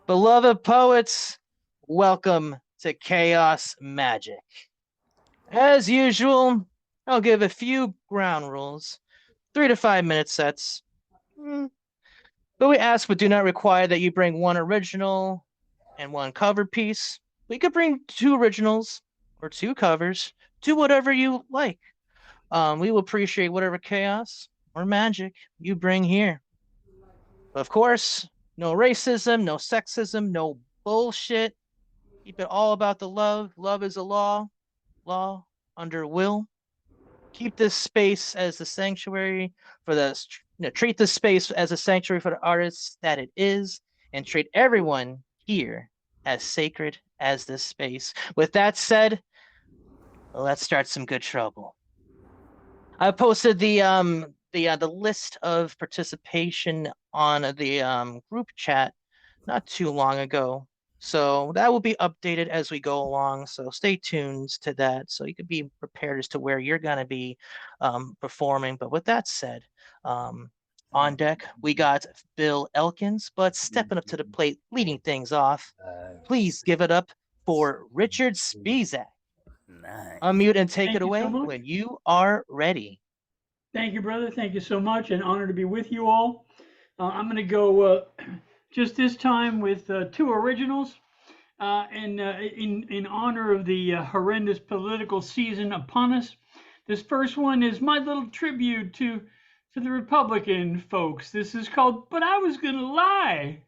Beloved poets, welcome to Chaos Magic. As usual, I'll give a few ground rules, 3 to 5 minute sets. Mm, But we ask but do not require that you bring one original and one cover piece. We could bring two originals or two covers, do whatever you like. We will appreciate whatever chaos or magic you bring here. Of course, no racism, no sexism, no bullshit. Keep it all about the love. Love is a law, law under will. Keep this space as the sanctuary for the, treat this space as a sanctuary for the artists that it is, and treat everyone here as sacred as this space. With that said, let's start some good trouble. I posted the list of participation on the group chat not too long ago. So that will be updated as we go along. So stay tuned to that so you can be prepared as to where you're going to be performing. But with that said, on deck, we got Bill Elkins, but stepping up to the plate, leading things off. Please give it up for Richard Spizak. Nice. Unmute and take it Thank you so away much. when you are ready. Thank you, brother. Thank you so much. An honor to be with you all. I'm going to go just this time with two originals. And in honor of the horrendous political season upon us, this first one is my little tribute to the Republican folks. This is called "But I Was Gonna Lie."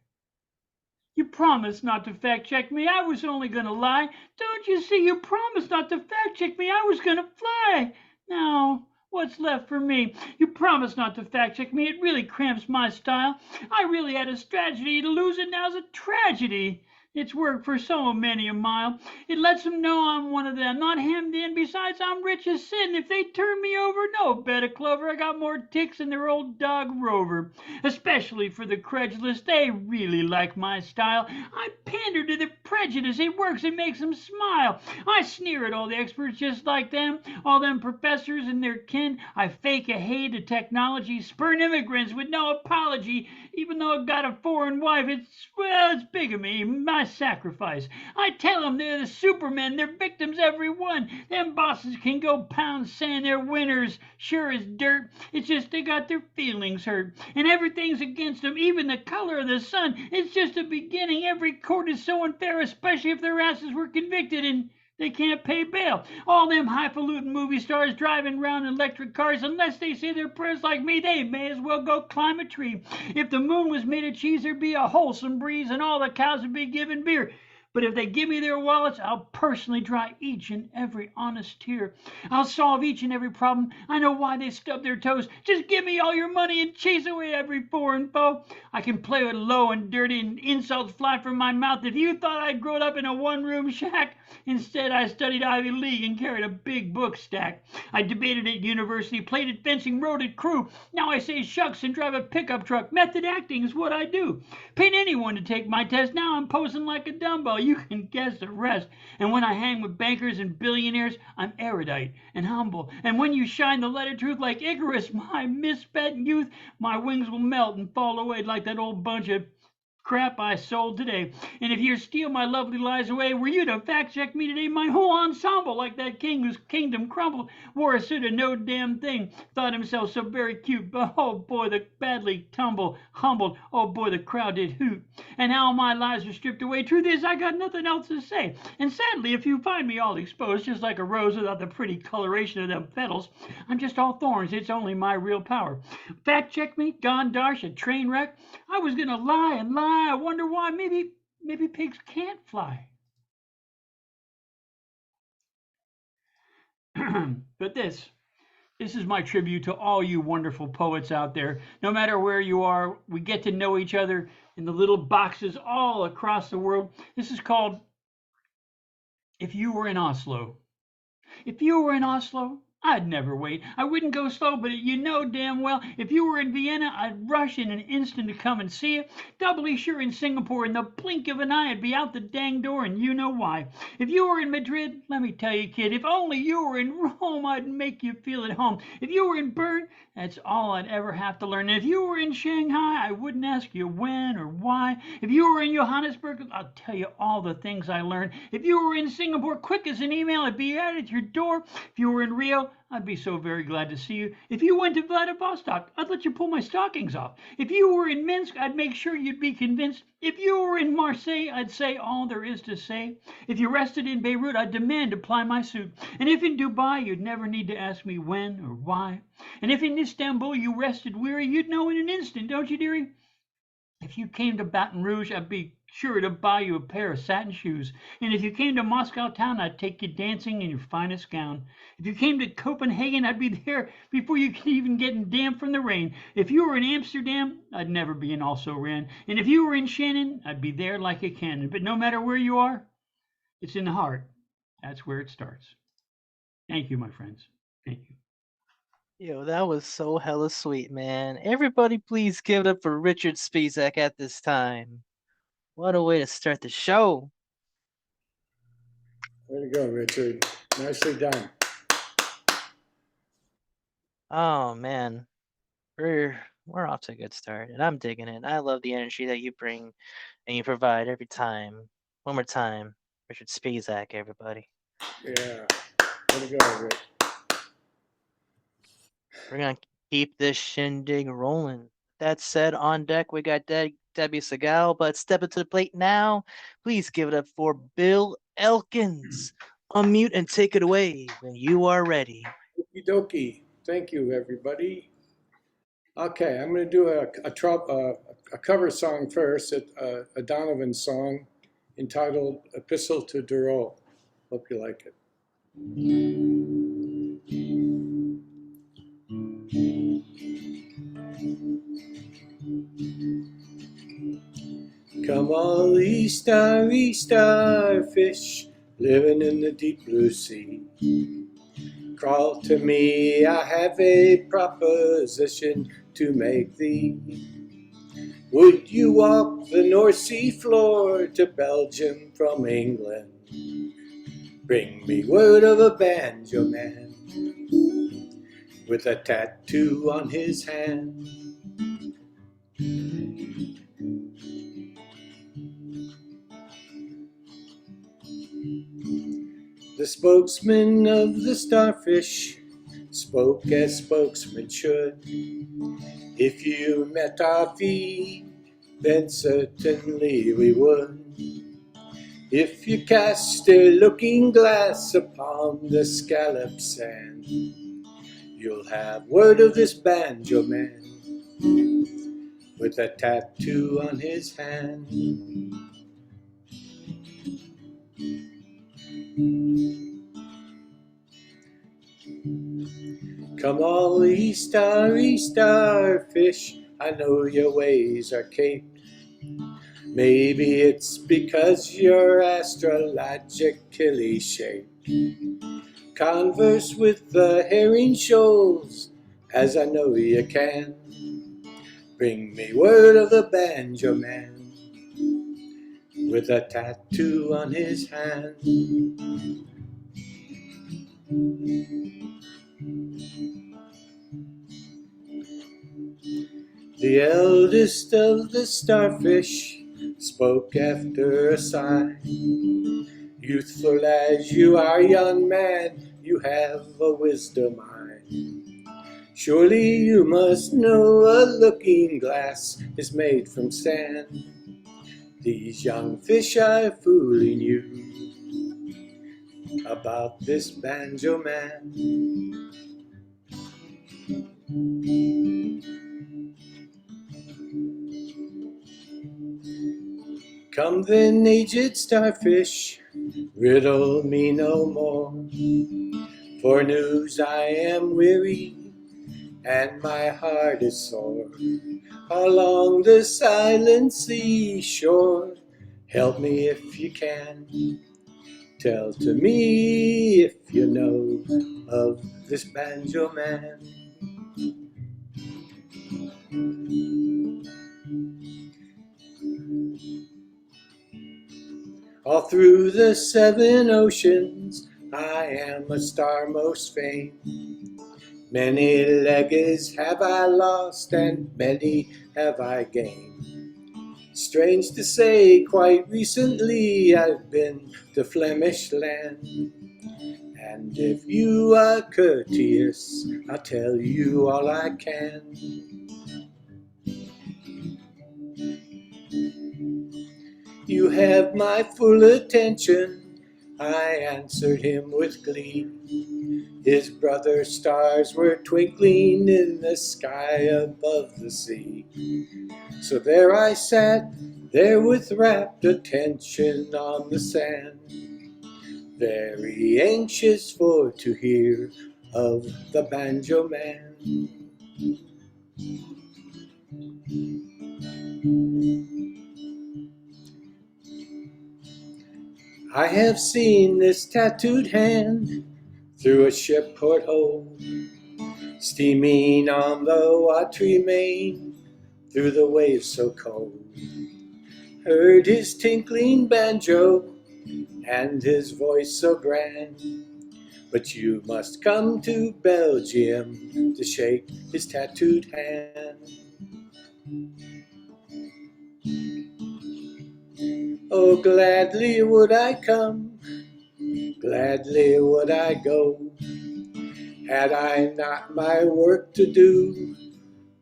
You promised not to fact check me. I was only gonna lie. Don't you see? You promised not to fact check me. I was gonna fly. Now, what's left for me? You promised not to fact check me. It really cramps my style. I really had a strategy to lose it. Now's a tragedy. It's worked for so many a mile. It lets them know I'm one of them, not hemmed in. Besides, I'm rich as sin. If they turn me over, no bed of clover. I got more ticks than their old dog Rover. Especially for the credulous, they really like my style. I pander to their prejudice. It works. It makes them smile. I sneer at all the experts just like them, all them professors and their kin. I fake a hate of technology, spurn immigrants with no apology. Even though I've got a foreign wife, it's bigamy, my sacrifice. I tell them they're the supermen, they're victims, every one. Them bosses can go pound sand, they're winners, sure as dirt. It's just they got their feelings hurt, and everything's against them, even the color of the sun. It's just a beginning. Every court is so unfair, especially if their asses were convicted and they can't pay bail. All them highfalutin movie stars driving around in electric cars, unless they say their prayers like me, they may as well go climb a tree. If the moon was made of cheese, there'd be a wholesome breeze, and all the cows would be given beer. But if they give me their wallets, I'll personally dry each and every honest tear. I'll solve each and every problem. I know why they stub their toes. Just give me all your money and chase away every foreign foe. I can play with low and dirty, and insults fly from my mouth. If you thought I'd grown up in a one-room shack, instead I studied Ivy League and carried a big book stack. I debated at university, played at fencing, rode at crew. Now I say shucks and drive a pickup truck. Method acting is what I do. Paid anyone to take my test. Now I'm posing like a dumbbell. You can guess the rest. And when I hang with bankers and billionaires, I'm erudite and humble. And when you shine the light of truth like Icarus, my misspent youth, my wings will melt and fall away like that old bunch of crap I sold today. And if you steal my lovely lies away, were you to fact check me today, my whole ensemble, like that king whose kingdom crumbled, wore a suit of no damn thing, thought himself so very cute, but oh boy, the badly humbled, oh boy, the crowd did hoot. And how my lies were stripped away. Truth is, I got nothing else to say. And sadly, if you find me all exposed, just like a rose without the pretty coloration of them petals, I'm just all thorns. It's only my real power. Fact check me, gone darsh, a train wreck. I was gonna lie and lie. I wonder why. Maybe pigs can't fly. But this is my tribute to all you wonderful poets out there. No matter where you are, we get to know each other in the little boxes all across the world. This is called "If You Were in Oslo." If you were in Oslo, I'd never wait. I wouldn't go slow, but you know damn well if you were in Vienna, I'd rush in an instant to come and see you. Doubly sure in Singapore, in the blink of an eye, I'd be out the dang door, and you know why. If you were in Madrid, let me tell you, kid, if only you were in Rome, I'd make you feel at home. If you were in Bern, that's all I'd ever have to learn. And if you were in Shanghai, I wouldn't ask you when or why. If you were in Johannesburg, I'll tell you all the things I learned. If you were in Singapore, quick as an email, I'd be right at your door. If you were in Rio, I'd be so very glad to see you. If you went to Vladivostok, I'd let you pull my stockings off. If you were in Minsk, I'd make sure you'd be convinced. If you were in Marseille, I'd say all there is to say. If you rested in Beirut, I'd demand to ply my suit. And if in Dubai, you'd never need to ask me when or why. And if in Istanbul you rested weary, you'd know in an instant, don't you, dearie? If you came to Baton Rouge, I'd be sure to buy you a pair of satin shoes. And if you came to Moscow town, I'd take you dancing in your finest gown. If you came to Copenhagen, I'd be there before you could even get damp from the rain. If you were in Amsterdam, I'd never be an also ran. And if you were in Shannon, I'd be there like a cannon. But no matter where you are, it's in the heart. That's where it starts. Thank you, my friends. Thank you. Yo, that was so hella sweet, man. Everybody please give it up for Richard Spizak at this time. What a way to start the show. Way to go, Richard. Nicely done. Oh man. We're off to a good start, and I'm digging it. I love the energy that you bring and you provide every time. One more time, Richard Spizak, everybody. Yeah. Way to go, Rich. We're gonna keep this shindig rolling. That said, on deck we got Debbie Segal, but step up to the plate now. Please give it up for Bill Elkins. Unmute and take it away when you are ready. Okie dokie. Thank you, everybody. Okay, I'm going to do a cover song first, a Donovan song entitled Epistle to Duro. Hope you like it. Come all Easter fish, living in the deep blue sea. Crawl to me, I have a proposition to make thee. Would you walk the North Sea floor to Belgium from England? Bring me word of a banjo man with a tattoo on his hand. The spokesman of the starfish spoke as spokesman should. If you met our feet, then certainly we would. If you cast a looking glass upon the scallop sand, you'll have word of this banjo man with a tattoo on his hand. Come all Easter fish, I know your ways are caped. Maybe it's because you're astrologically shaped. Converse with the herring shoals, as I know you can. Bring me word of the banjo man with a tattoo on his hand. The eldest of the starfish spoke after a sigh. Youthful as you are, young man, you have a wisdom eye. Surely you must know a looking glass is made from sand. These young fish are fooling you about this banjo man. Come then, aged starfish, riddle me no more. For news I am weary, and my heart is sore. Along the silent seashore, help me if you can. Tell to me if you know of this banjo man. All through the 7 oceans, I am a star most famed. Many legacies have I lost, and many have I gained. Strange to say, quite recently I've been to Flemish land. And if you are courteous, I'll tell you all I can. You have my full attention, I answered him with glee. His brother stars were twinkling in the sky above the sea. So there I sat, there with rapt attention on the sand, very anxious for to hear of the banjo man. I have seen this tattooed hand through a ship porthole, steaming on the watery main through the waves so cold. Heard his tinkling banjo and his voice so grand, but you must come to Belgium to shake his tattooed hand. Oh, gladly would I come, gladly would I go, had I not my work to do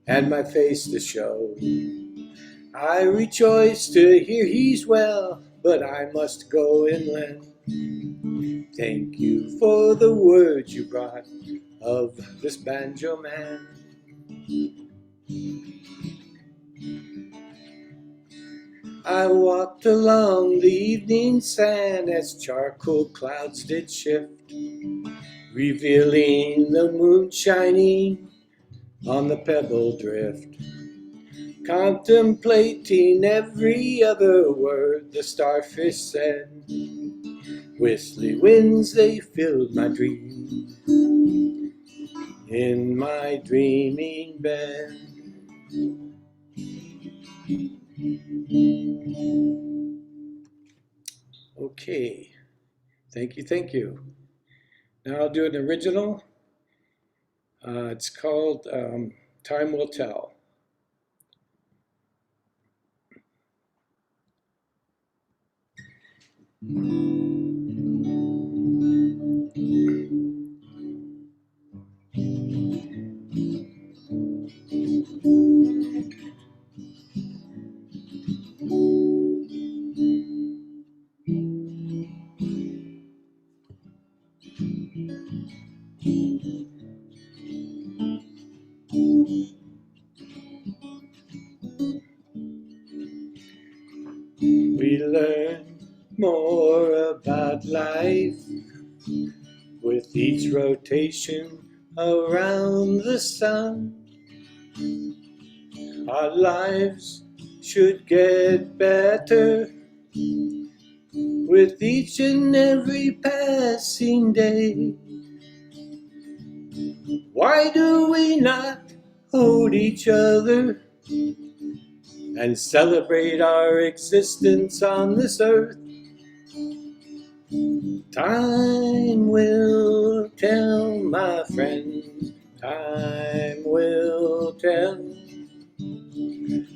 and my face to show. I rejoice to hear he's well, but I must go inland. Thank you for the words you brought of this banjo man. I walked along the evening sand as charcoal clouds did shift, revealing the moon shining on the pebble drift, contemplating every other word the starfish said. Whistling winds, they filled my dream in my dreaming bed. Okay, thank you, thank you. Now I'll do an original. It's called Time Will Tell. We learn more about life with each rotation around the sun. Our lives should get better with each and every passing day. Why do we not hold each other and celebrate our existence on this earth? Time will tell, my friends, time will tell.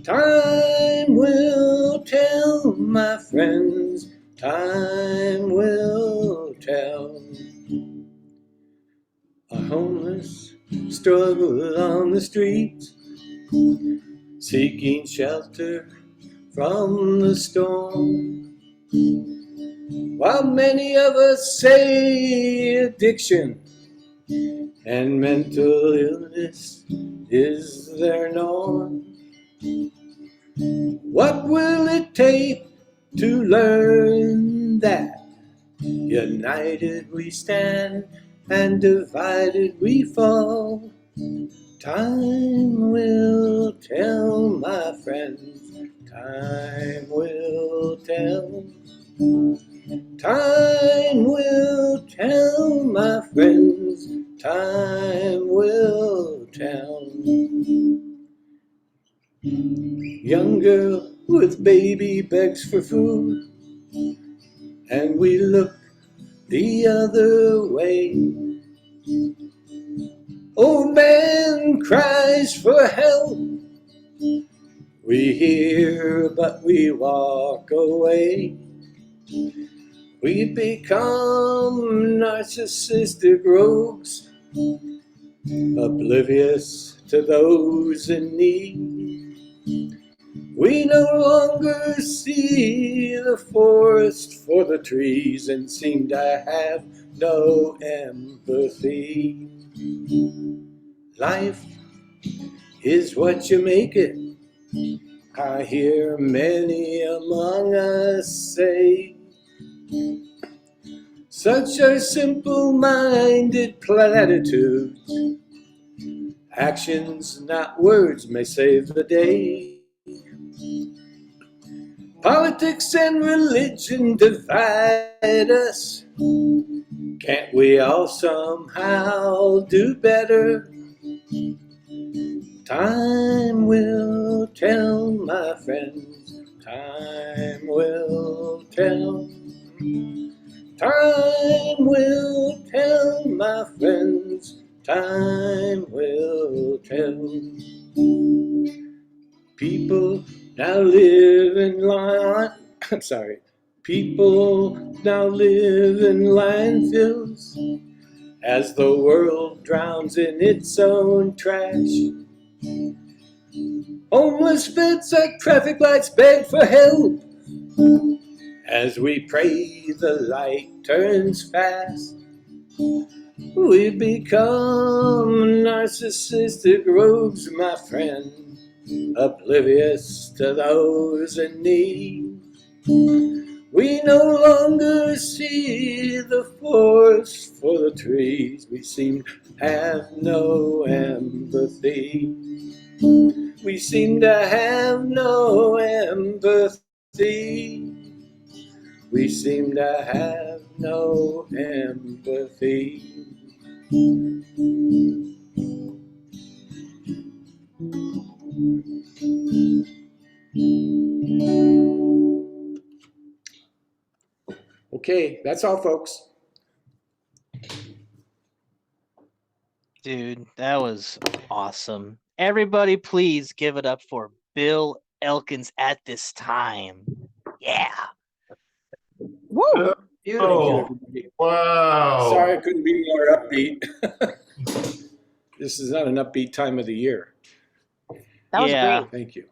Time will tell, my friends, time will tell. A homeless struggle on the streets, seeking shelter from the storm, while many of us say addiction and mental illness is their norm. What will it take to learn that united we stand and divided we fall? Time will tell, my friends, time will tell. Time will tell, my friends, time will tell. Young girl with baby begs for food, and we look the other way. Old man cries for help. We hear, but we walk away. We become narcissistic rogues, oblivious to those in need. We no longer see the forest for the trees and seem to have no empathy. Life is what you make it, I hear many among us say. Such are simple-minded platitudes. Actions, not words, may save the day. Politics and religion divide us. Can't we all somehow do better? Time will tell, my friends. Time will tell. Time will tell, my friends. Time will tell. People now live in I'm sorry. People now live in landfills as the world drowns in its own trash. Homeless beds at traffic lights beg for help as we pray the light turns fast. We become narcissistic rogues, my friend, oblivious to those in need. We no longer see the forest for the trees. We seem to have no empathy. We seem to have no empathy. We seem to have no empathy. Okay, that's all, folks. Dude, that was awesome. Everybody, please give it up for Bill Elkins at this time. Yeah. Woo! Thank you, Oh, everybody. wow. Sorry I couldn't be more upbeat. This is not an upbeat time of the year. That was Yeah. great. Thank you.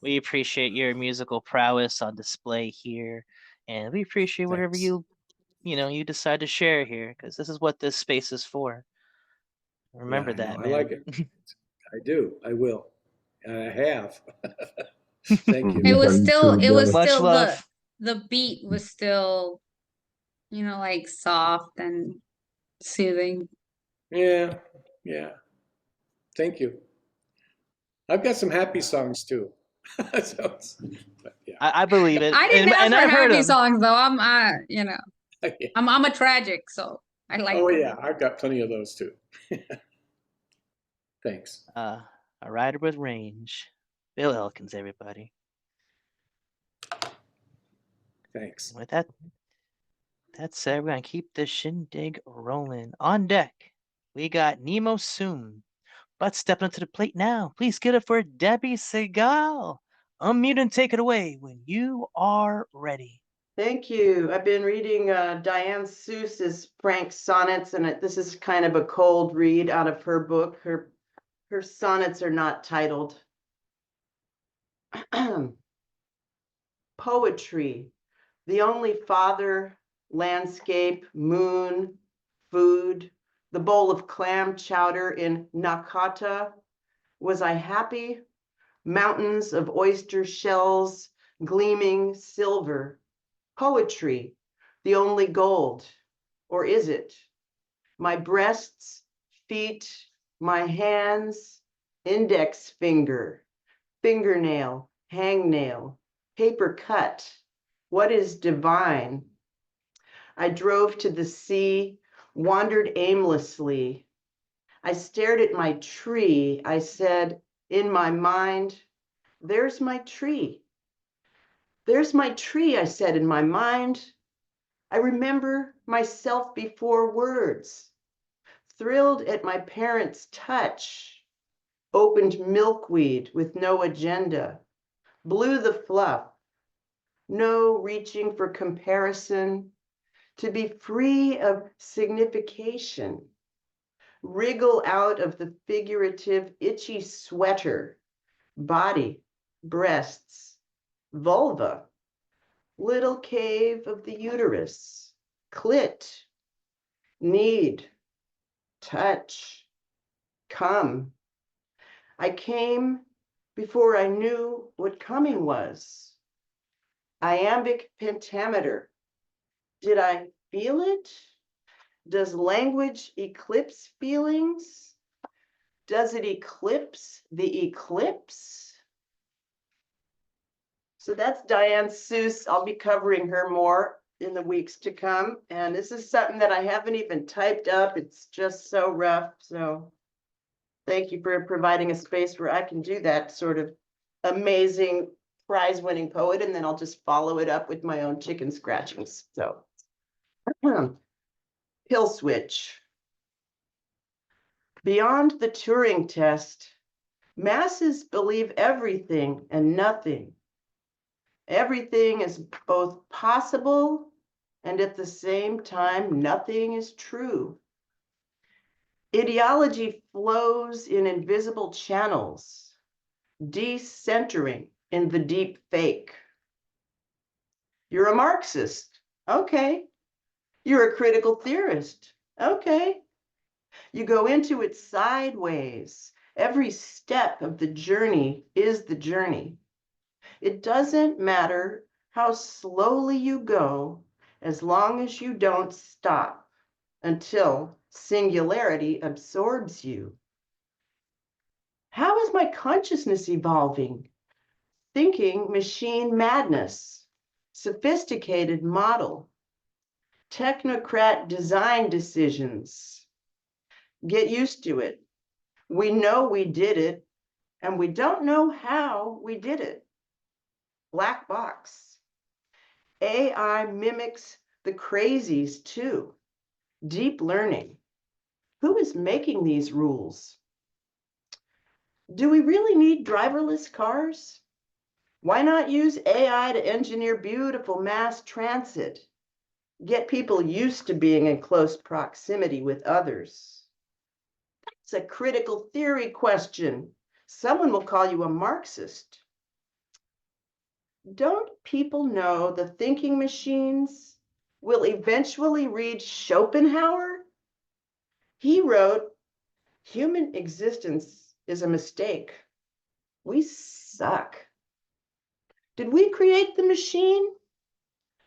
We appreciate your musical prowess on display here, and we appreciate whatever Thanks. you decide to share here, because this is what this space is for. Remember Yeah, I that, know. man. I like it. I do. I will. And I have. Thank you. It was still Much love. the beat was still, like soft and soothing. Yeah, yeah. Thank you. I've got some happy songs too. But yeah. I believe it. I didn't ask and for I heard happy him. songs though. I'm Yeah. I'm a tragic, so I like Oh them. yeah, I've got plenty of those too. Thanks. A rider with range. Bill Elkins, everybody. Thanks. With that said, we're gonna keep this shindig rolling. On deck, we got Nemo Soon. But stepping up to the plate now, please get it for Debbie Segal. Unmute and take it away when you are ready. Thank you. I've been reading Diane Seuss's Frank sonnets, and this is kind of a cold read out of her book. Her sonnets are not titled. Poetry, the only father, landscape, moon, food, the bowl of clam chowder in Nakata. Was I happy? Mountains of oyster shells, gleaming silver. Poetry, the only gold, or is it? My breasts, feet, my hands, index finger, fingernail, hangnail, paper cut. What is divine? I drove to the sea, wandered aimlessly. I stared at my tree. I said, in my mind, there's my tree. There's my tree, I said in my mind. I remember myself before words, thrilled at my parents' touch, opened milkweed with no agenda, blew the fluff, no reaching for comparison, to be free of signification, wriggle out of the figurative itchy sweater, body, breasts, vulva, little cave of the uterus, clit, need, touch, come. I came before I knew what coming was. Iambic pentameter. Did I feel it? Does language eclipse feelings? Does it eclipse the eclipse? So that's Diane Seuss. I'll be covering her more in the weeks to come. And this is something that I haven't even typed up. It's just so rough. So thank you for providing a space where I can do that sort of amazing prize-winning poet, and then I'll just follow it up with my own chicken scratchings. So, kill switch. Beyond the Turing test, masses believe everything and nothing. Everything is both possible and at the same time, nothing is true. Ideology flows in invisible channels, decentering in the deep fake. You're a Marxist. Okay. You're a critical theorist. Okay. You go into it sideways. Every step of the journey is the journey. It doesn't matter how slowly you go, as long as you don't stop until singularity absorbs you. How is my consciousness evolving? Thinking machine madness, sophisticated model, technocrat design decisions. Get used to it. We know we did it, and we don't know how we did it. Black box. AI mimics the crazies too. Deep learning. Who is making these rules? Do we really need driverless cars? Why not use AI to engineer beautiful mass transit? Get people used to being in close proximity with others. It's a critical theory question. Someone will call you a Marxist. Don't people know the thinking machines will eventually read Schopenhauer? He wrote, human existence is a mistake. We suck. Did we create the machine,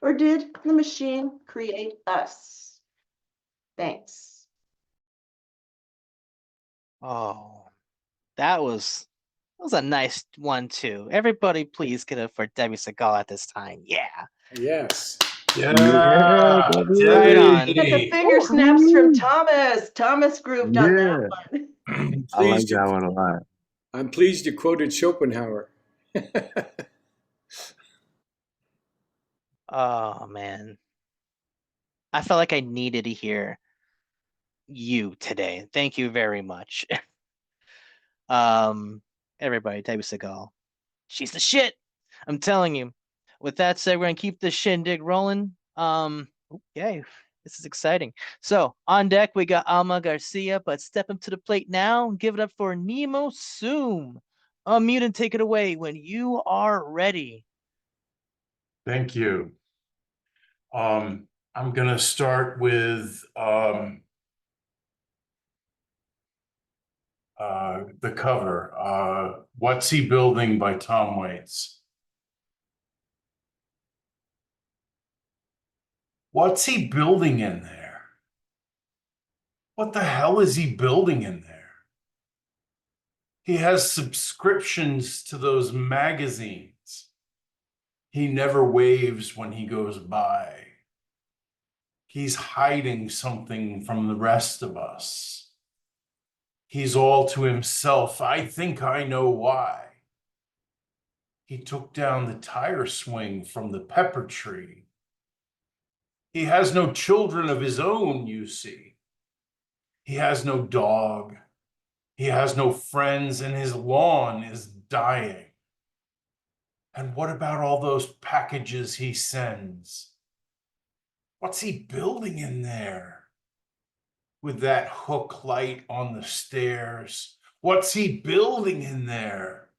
or did the machine create us? Thanks. Oh, that was a nice one too. Everybody, please get up for Debbie Segal at this time. Yeah, Yes. Yeah, right on. Get the Debbie. finger snaps from Thomas. Thomas grooved on that one. I like that one a lot. I'm pleased you quoted Schopenhauer. Oh man, I felt like I needed to hear you today. Thank you very much. Everybody, Debbie Segal, she's the shit. I'm telling you. With that said, we're gonna keep this shindig rolling. Okay, this is exciting. So on deck we got Alma Garcia, but step up to the plate now. Give it up for Nemo Soom. Unmute and take it away when you are ready. Thank you. I'm gonna start with the cover. What's He Building by Tom Waits. What's he building in there? What the hell is he building in there? He has subscriptions to those magazines. He never waves when he goes by. He's hiding something from the rest of us. He's all to himself. I think I know why. He took down the tire swing from the pepper tree. He has no children of his own, you see. He has no dog. He has no friends, and his lawn is dying. And what about all those packages he sends? What's he building in there? With that hook light on the stairs, what's he building in there?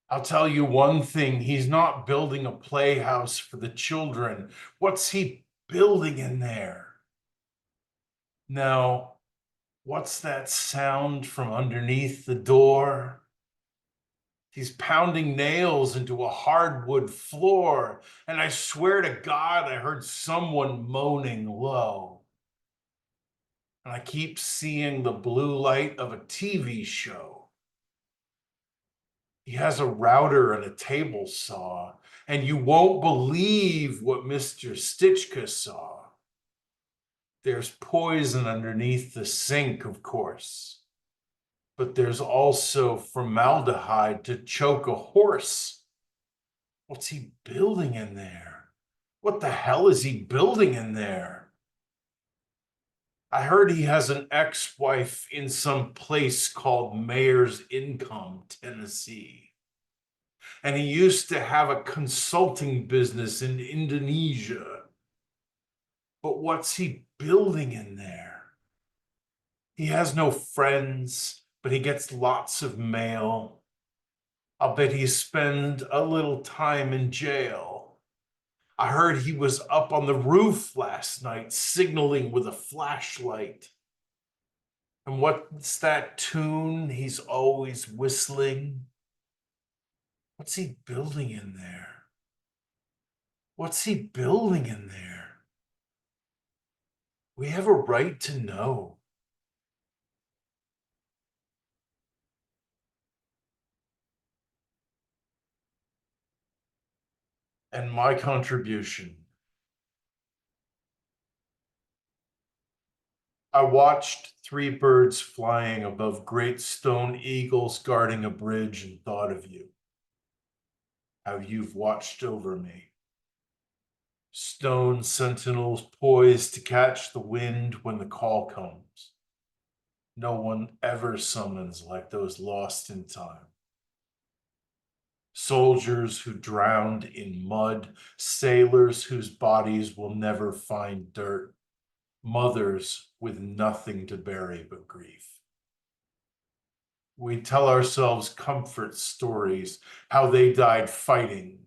I'll tell you one thing, he's not building a playhouse for the children. What's he building in there? Now, what's that sound from underneath the door? He's pounding nails into a hardwood floor, and I swear to God, I heard someone moaning low. And I keep seeing the blue light of a TV show. He has a router and a table saw, and you won't believe what Mr. Stitchka saw. There's poison underneath the sink, of course, but there's also formaldehyde to choke a horse. What's he building in there? What the hell is he building in there? I heard he has an ex-wife in some place called Mayor's Income, Tennessee. And he used to have a consulting business in Indonesia. But what's he building in there? He has no friends, but he gets lots of mail. I'll bet he spent a little time in jail. I heard he was up on the roof last night, signaling with a flashlight. And what's that tune he's always whistling? What's he building in there? What's he building in there? We have a right to know. And my contribution. I watched three birds flying above great stone eagles guarding a bridge and thought of you. How you've watched over me. Stone sentinels poised to catch the wind when the call comes. No one ever summons like those lost in time. Soldiers who drowned in mud, sailors whose bodies will never find dirt, mothers with nothing to bury but grief. We tell ourselves comfort stories, how they died fighting,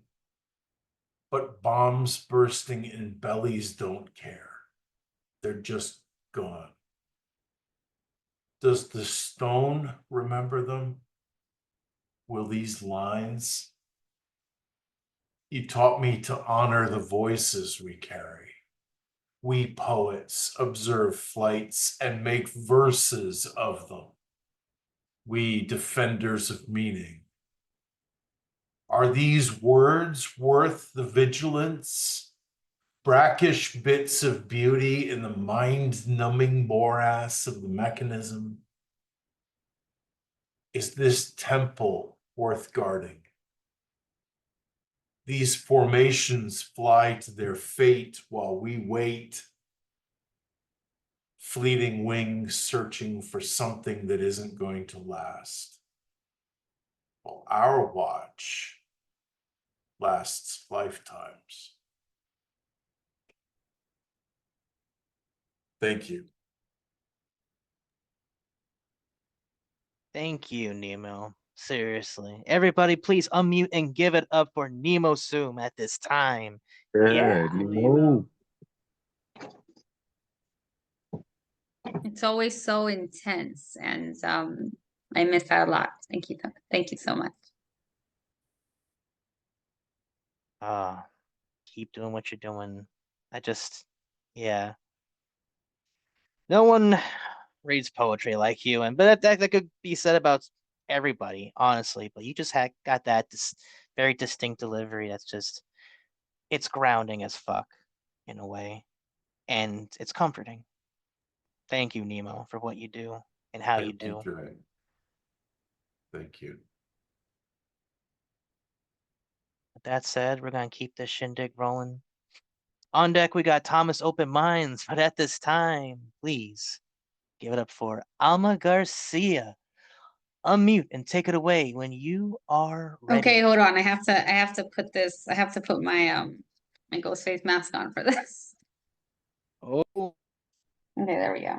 but bombs bursting in bellies don't care. They're just gone. Does the stone remember them? Will these lines? You taught me to honor the voices we carry. We poets observe flights and make verses of them. We defenders of meaning. Are these words worth the vigilance? Brackish bits of beauty in the mind-numbing morass of the mechanism? Is this temple worth guarding? These formations fly to their fate while we wait, fleeting wings searching for something that isn't going to last. Well, our watch lasts lifetimes. Thank you. Thank you, Nemo. Seriously. Everybody, please unmute and give it up for Nemo Zoom at this time. Yeah. Good. No. It's always so intense, and I miss that a lot. Thank you. Thank you so much. Keep doing what you're doing. Yeah. No one reads poetry like you, but that could be said about everybody, honestly. But you just got that very distinct delivery. It's grounding as fuck in a way. and it's comforting. Thank you, Nemo, for what you do and how you Thank you, do. Dre. Thank you. With that said, we're gonna keep this shindig rolling. On deck, we got Thomas Open Minds, but at this time, please give it up for Alma Garcia. Unmute and take it away when you are ready. Okay, hold on. I have to put my ghost face mask on for this. Oh, Okay, there we go.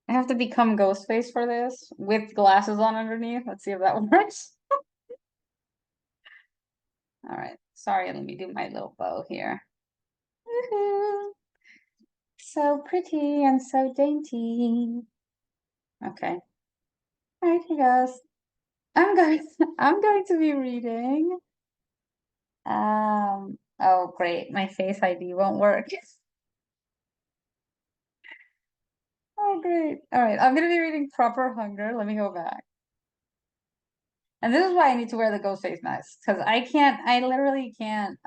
I have to become Ghostface for this with glasses on underneath. Let's see if that works. All right. Sorry, let me do my little bow here. Woohoo! So pretty and so dainty. Okay. All right, here goes. I'm going to be reading. Oh great, my face ID won't work. Oh great. All right, I'm gonna be reading Proper Hunger. Let me go back. And this is why I need to wear the ghost face mask, because I literally can't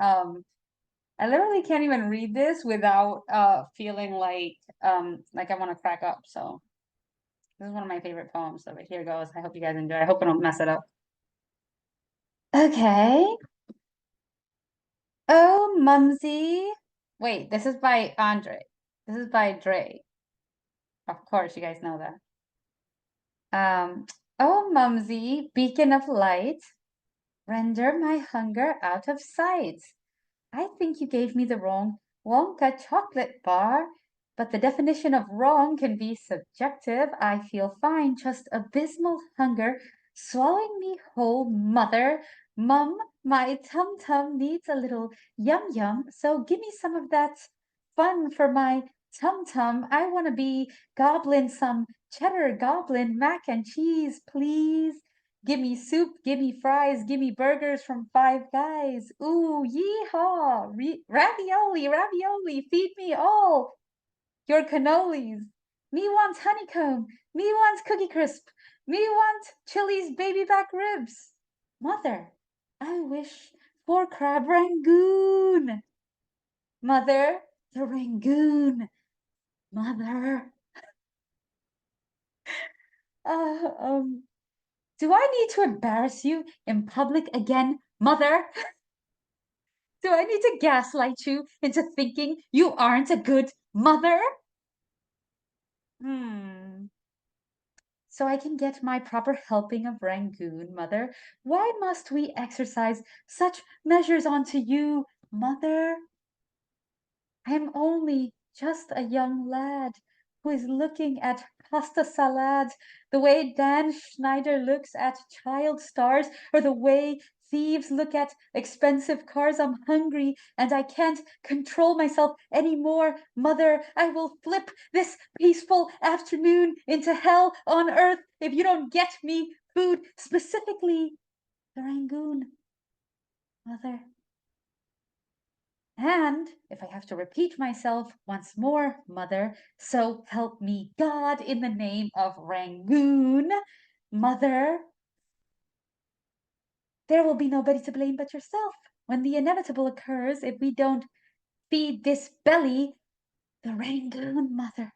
even read this without feeling like I want to crack up. So this is one of my favorite poems. So here it goes. I hope you guys enjoy. I hope I don't mess it up. Okay. Oh, Mumsy. Wait, this is by Andre. This is by Dre. Of course, you guys know that. Oh, Mumsy, beacon of light, render my hunger out of sight. I think you gave me the wrong Wonka chocolate bar, but the definition of wrong can be subjective. I feel fine, just abysmal hunger swallowing me whole, mother. Mum, my tum-tum needs a little yum-yum, so give me some of that fun for my tum-tum. I want to be goblin some cheddar goblin mac and cheese, please. Give me soup, give me fries, give me burgers from Five Guys. Ooh, yeehaw! Ravioli, ravioli, feed me all your cannolis. Me wants honeycomb, me wants cookie crisp, me wants Chili's baby back ribs. Mother, I wish for crab rangoon. Mother, the rangoon. Mother. Um, do I need to embarrass you in public again, mother? Do I need to gaslight you into thinking you aren't a good mother? So I can get my proper helping of Rangoon, mother. Why must we exercise such measures onto you, mother? I am only just a young lad who is looking at pasta salad the way Dan Schneider looks at child stars, or the way thieves look at expensive cars. I'm hungry and I can't control myself anymore. Mother, I will flip this peaceful afternoon into hell on earth if you don't get me food, specifically the Rangoon. Mother. And if I have to repeat myself once more, mother, so help me God in the name of Rangoon, mother, there will be nobody to blame but yourself when the inevitable occurs if we don't feed this belly, the Rangoon, mother.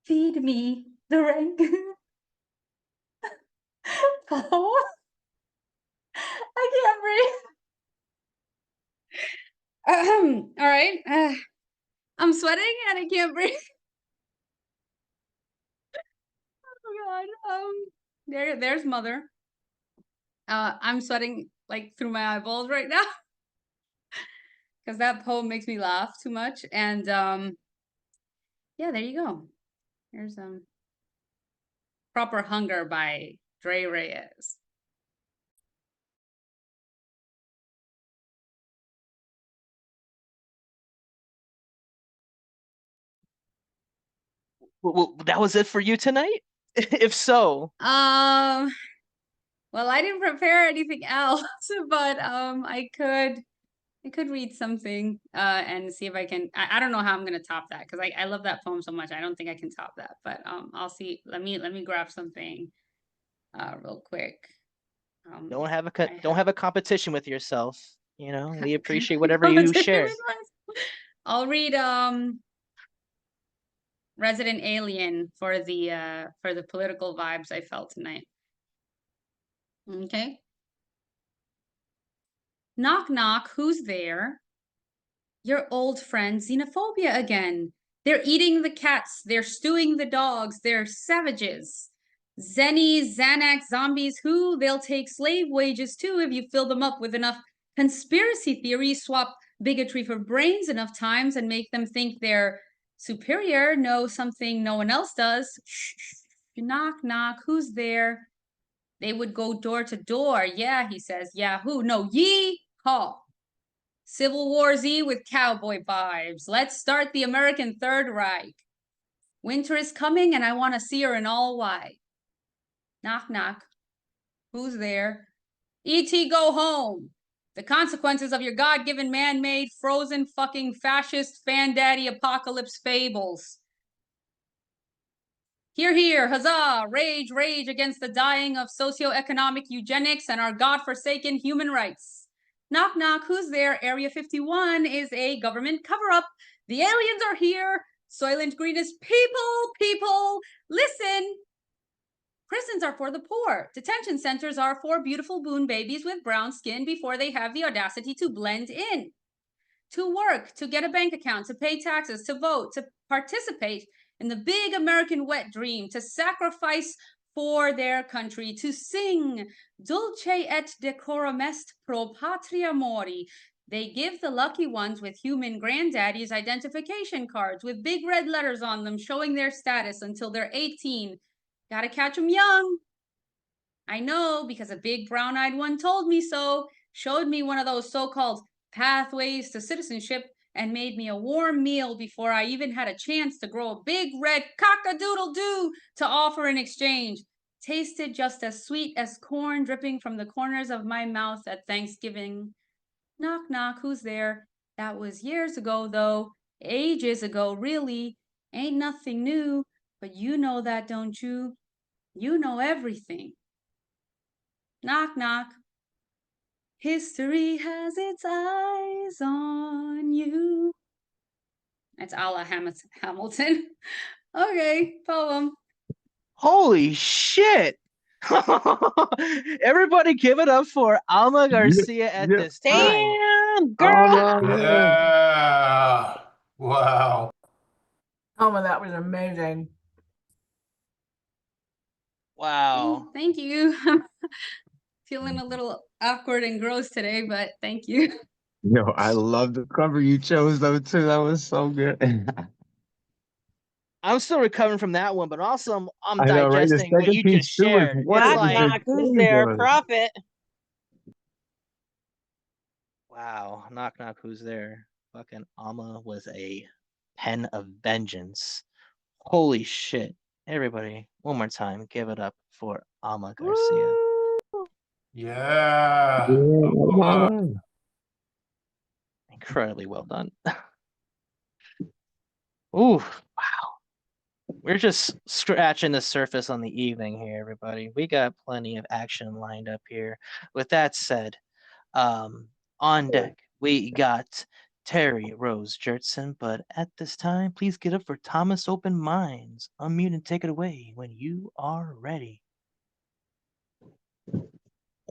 Feed me the Rangoon. Oh, I can't breathe. All right. I'm sweating and I can't breathe. Oh God. There's mother. I'm sweating like through my eyeballs right now because that poem makes me laugh too much. And yeah, there you go. Here's Proper Hunger by Dre Reyes. well, that was it for you tonight? If so, Well, I didn't prepare anything else, but I could read something and see if I can. I don't know how I'm gonna top that because I love that poem so much. I don't think I can top that, but I'll see. Let me grab something real quick. don't have a competition with yourself. You know, we appreciate whatever you competition share. with myself. I'll read Resident Alien for the political vibes I felt tonight. Okay. Knock knock, who's there? Your old friend Xenophobia again. They're eating the cats, they're stewing the dogs, they're savages. Zennies, Xanax, zombies, who they'll take slave wages too if you fill them up with enough conspiracy theories, swap bigotry for brains enough times, and make them think they're superior, know something no one else does. Shh, knock, knock, who's there? They would go door to door. Yeah, he says. Yeah, who? No, yee haw. Civil War Z with cowboy vibes. Let's start the American Third Reich. Winter is coming and I want to see her in all white. Knock, knock. Who's there? E.T. go home. The consequences of your God-given man-made frozen fucking fascist fan daddy apocalypse fables. Hear, hear, huzzah, rage, rage against the dying of socioeconomic eugenics and our godforsaken human rights. Knock, knock, who's there? Area 51 is a government cover-up. The aliens are here. Soylent Green is people, listen. Prisons are for the poor. Detention centers are for beautiful boon babies with brown skin before they have the audacity to blend in. To work, to get a bank account, to pay taxes, to vote, to participate in the big American wet dream, to sacrifice for their country, to sing Dulce et decorum est pro patria mori. They give the lucky ones with human granddaddies identification cards with big red letters on them showing their status until they're 18. Gotta catch them young. I know, because a big brown-eyed one told me so, showed me one of those so-called pathways to citizenship, and made me a warm meal before I even had a chance to grow a big red cock-a-doodle-doo to offer in exchange. Tasted just as sweet as corn dripping from the corners of my mouth at Thanksgiving. Knock, knock, who's there? That was years ago, though. Ages ago, really. Ain't nothing new, but you know that, don't you? You know everything. Knock, knock. History has its eyes on you. That's a la Hamilton. Okay, poem. Holy shit. Everybody give it up for Alma Garcia at this time. Damn, girl. Yeah. Wow. Alma, that was amazing. Wow. Thank you. Feeling a little awkward and gross today, but thank you. Yo, I love the cover you chose though too. That was so good. I'm still recovering from that one, but also I'm I know, right? The digesting what second you piece just too was shared. what It's Knock, was like, knock, who's there? Prophet. wow, knock knock, who's there? Fucking Alma was a pen of vengeance. Holy shit. Everybody, one more time, give it up for Alma Garcia. Woo. Yeah. Yeah. Incredibly well done. Ooh, wow. We're just scratching the surface on the evening here, everybody. We got plenty of action lined up here. With that said, on deck, we got Terry Rose Jertson, but at this time, please get up for Thomas Open Minds. Unmute and take it away when you are ready.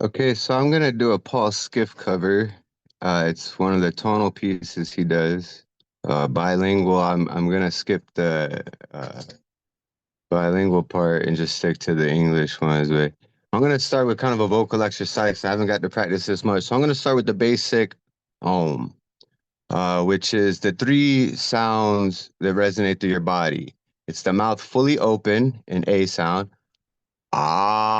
Okay, so I'm gonna do a Paul Skiff cover. It's one of the tonal pieces he does. Bilingual. I'm gonna skip the bilingual part and just stick to the English ones. But I'm gonna start with kind of a vocal exercise. I haven't got to practice this much, so I'm gonna start with the basic which is the three sounds that resonate through your body. It's the mouth fully open, an A sound. Ah.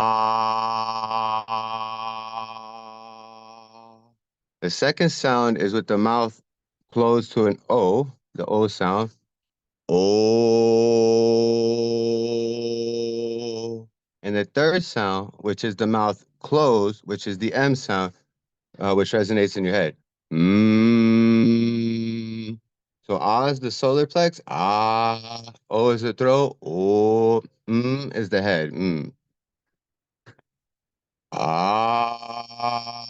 The second sound is with the mouth closed to an O, the O sound. Oh. And the third sound, which is the mouth closed, which is the M sound, which resonates in your head. Mm. So ah is the solar plex. Ah. O is the throat. Oh. Is the head. Ah.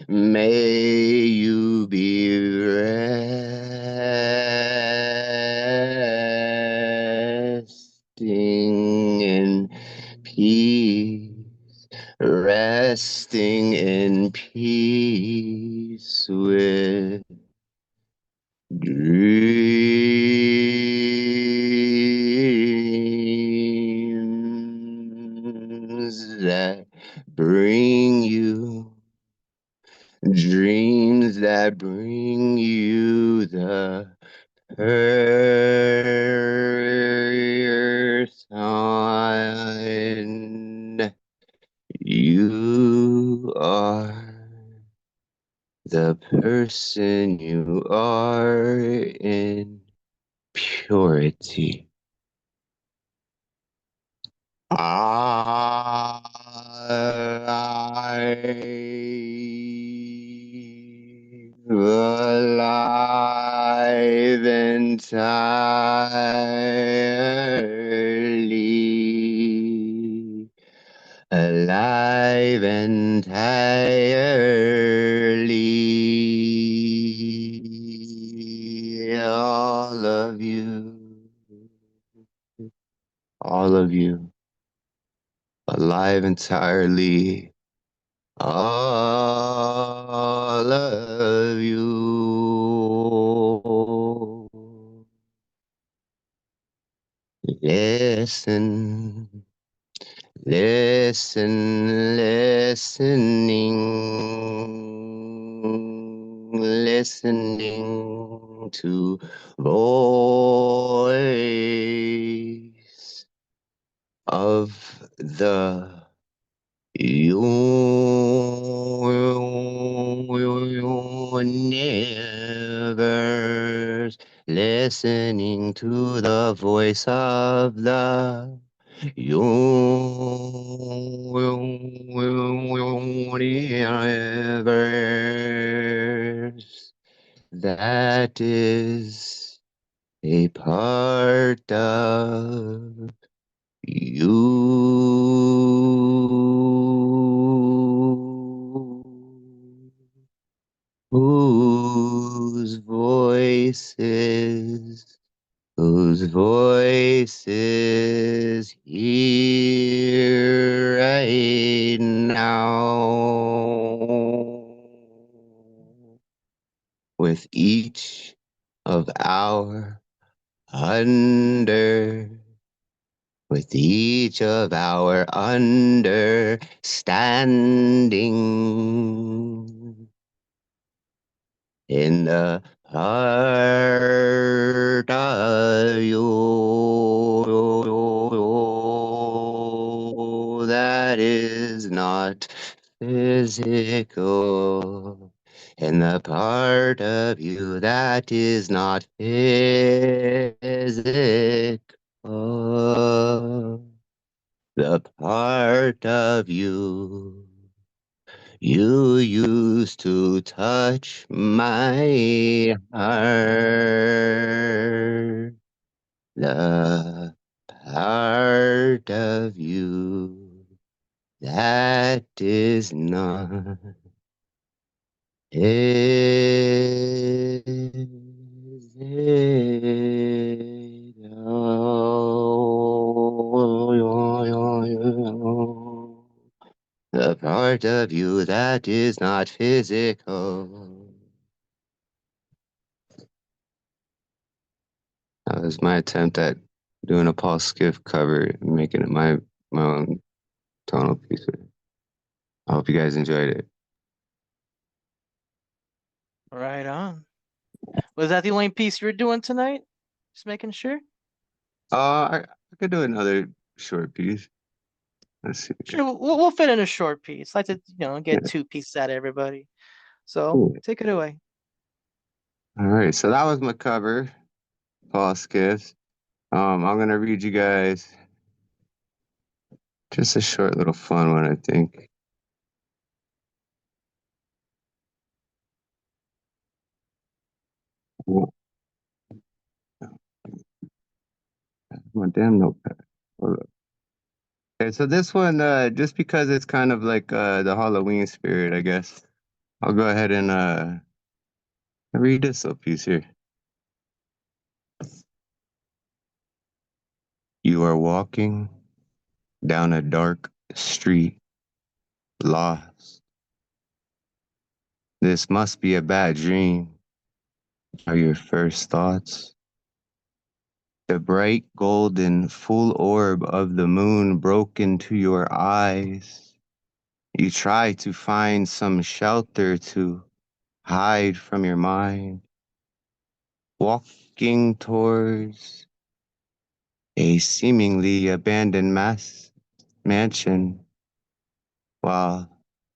may you be resting in peace, resting in peace with dreams that bring you, dreams that bring you the person you are. The person you are in purity. Alive entirely, alive entirely, all of you, alive entirely. All of you. Listen, listening to voice of the universe, listening to the voice of the universe. That is a part of you, whose voices here right now, with each of our under with each of our understanding in the heart of you that is not physical, in the part of you that is not physical, the part of you used to touch my heart, the part of you that is not physical. The part of you that is not physical. That was my attempt at doing a Paul Skiff cover and making it my own tonal piece. I hope you guys enjoyed it. Right on. Was that the only piece you were doing tonight? Just making sure. I could do another short piece. Let's see. Sure, we'll fit in a short piece. Like to, get Yeah, two pieces out of everybody. So cool. take it away. All right, so that was my cover, Paul Skiff. I'm gonna read you guys just a short little fun one, I think. Oh, my damn notepad. Hold up. Okay, so this one, just because it's kind of like the Halloween spirit, I guess, I'll go ahead and read this little piece here. You are walking down a dark street, lost. This must be a bad dream, are your first thoughts. The bright golden full orb of the moon broke into your eyes. You try to find some shelter to hide from your mind, walking towards a seemingly abandoned mansion while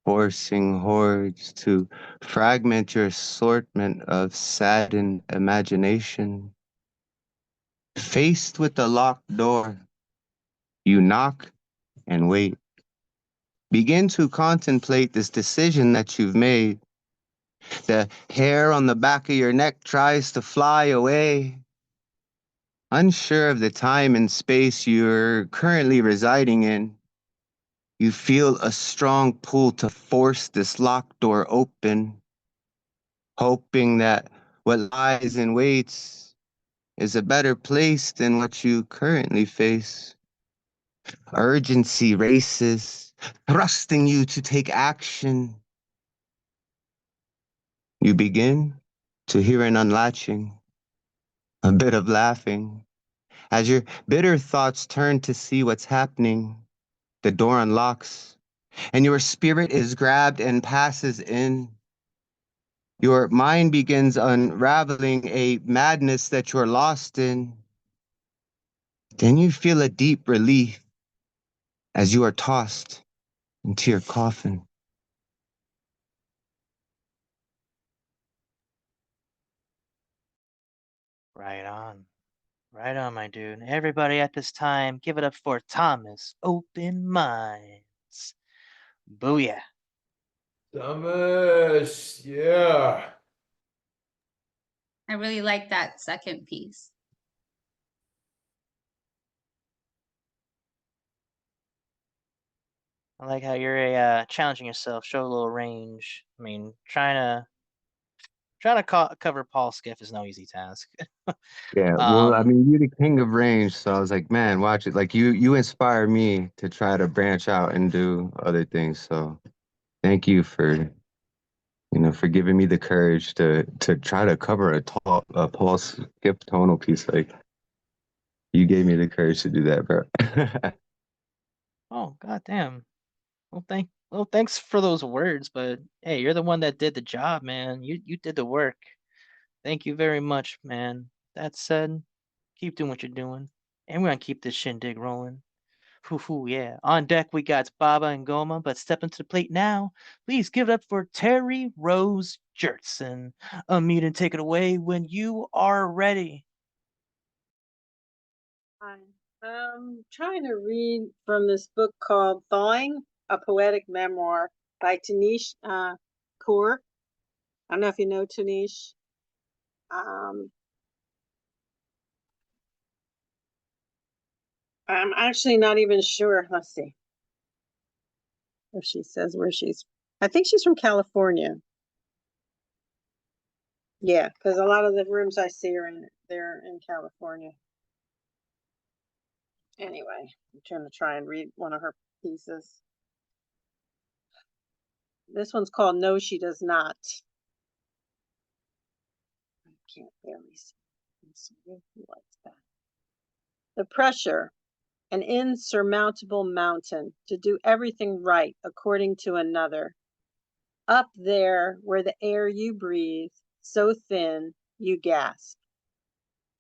forcing hordes to fragment your assortment of saddened imagination. Faced with the locked door, you knock and wait. Begin to contemplate this decision that you've made. The hair on the back of your neck tries to fly away. Unsure of the time and space you're currently residing in, you feel a strong pull to force this locked door open, hoping that what lies in wait is a better place than what you currently face. Urgency races, thrusting you to take action. You begin to hear an unlatching, a bit of laughing. As your bitter thoughts turn to see what's happening, the door unlocks, and your spirit is grabbed and passes in. Your mind begins unraveling a madness that you're lost in. Then you feel a deep relief as you are tossed into your coffin. Right on. Right on, my dude. Everybody at this time, give it up for Thomas Open Minds. Booyah. Thomas, yeah. I really like that second piece. I like how you're challenging yourself, show a little range. I mean, trying to cover Paul Skiff is no easy task. Yeah, well, I um, mean, you're the king of range, so I was like, man, watch it. Like you inspire me to try to branch out and do other things. So thank you for for giving me the courage to try to cover a Paul Skip tonal piece. Like you gave me the courage to do that, bro. oh goddamn. Thanks for those words, but hey, you're the one that did the job, man. You did the work. Thank you very much, man. That said, keep doing what you're doing, and we're gonna keep this shindig rolling. Hoo yeah. On deck we got Baba and Goma, but stepping to the plate now. Please give it up for Terry Rose Jertson. Unmute and take it away when you are ready. Hi. Trying to read from this book called Thawing, a Poetic Memoir by Tanish Kaur. I don't know if you know Tanish. I'm actually not even sure. Let's see if she says where she's. I think she's from California. Yeah, because a lot of the rooms I see are they're in California. Anyway, I'm trying to read one of her pieces. This one's called No, She Does Not. I can't barely see. Who likes that? The pressure, an insurmountable mountain to do everything right according to another. Up there where the air you breathe, so thin you gasp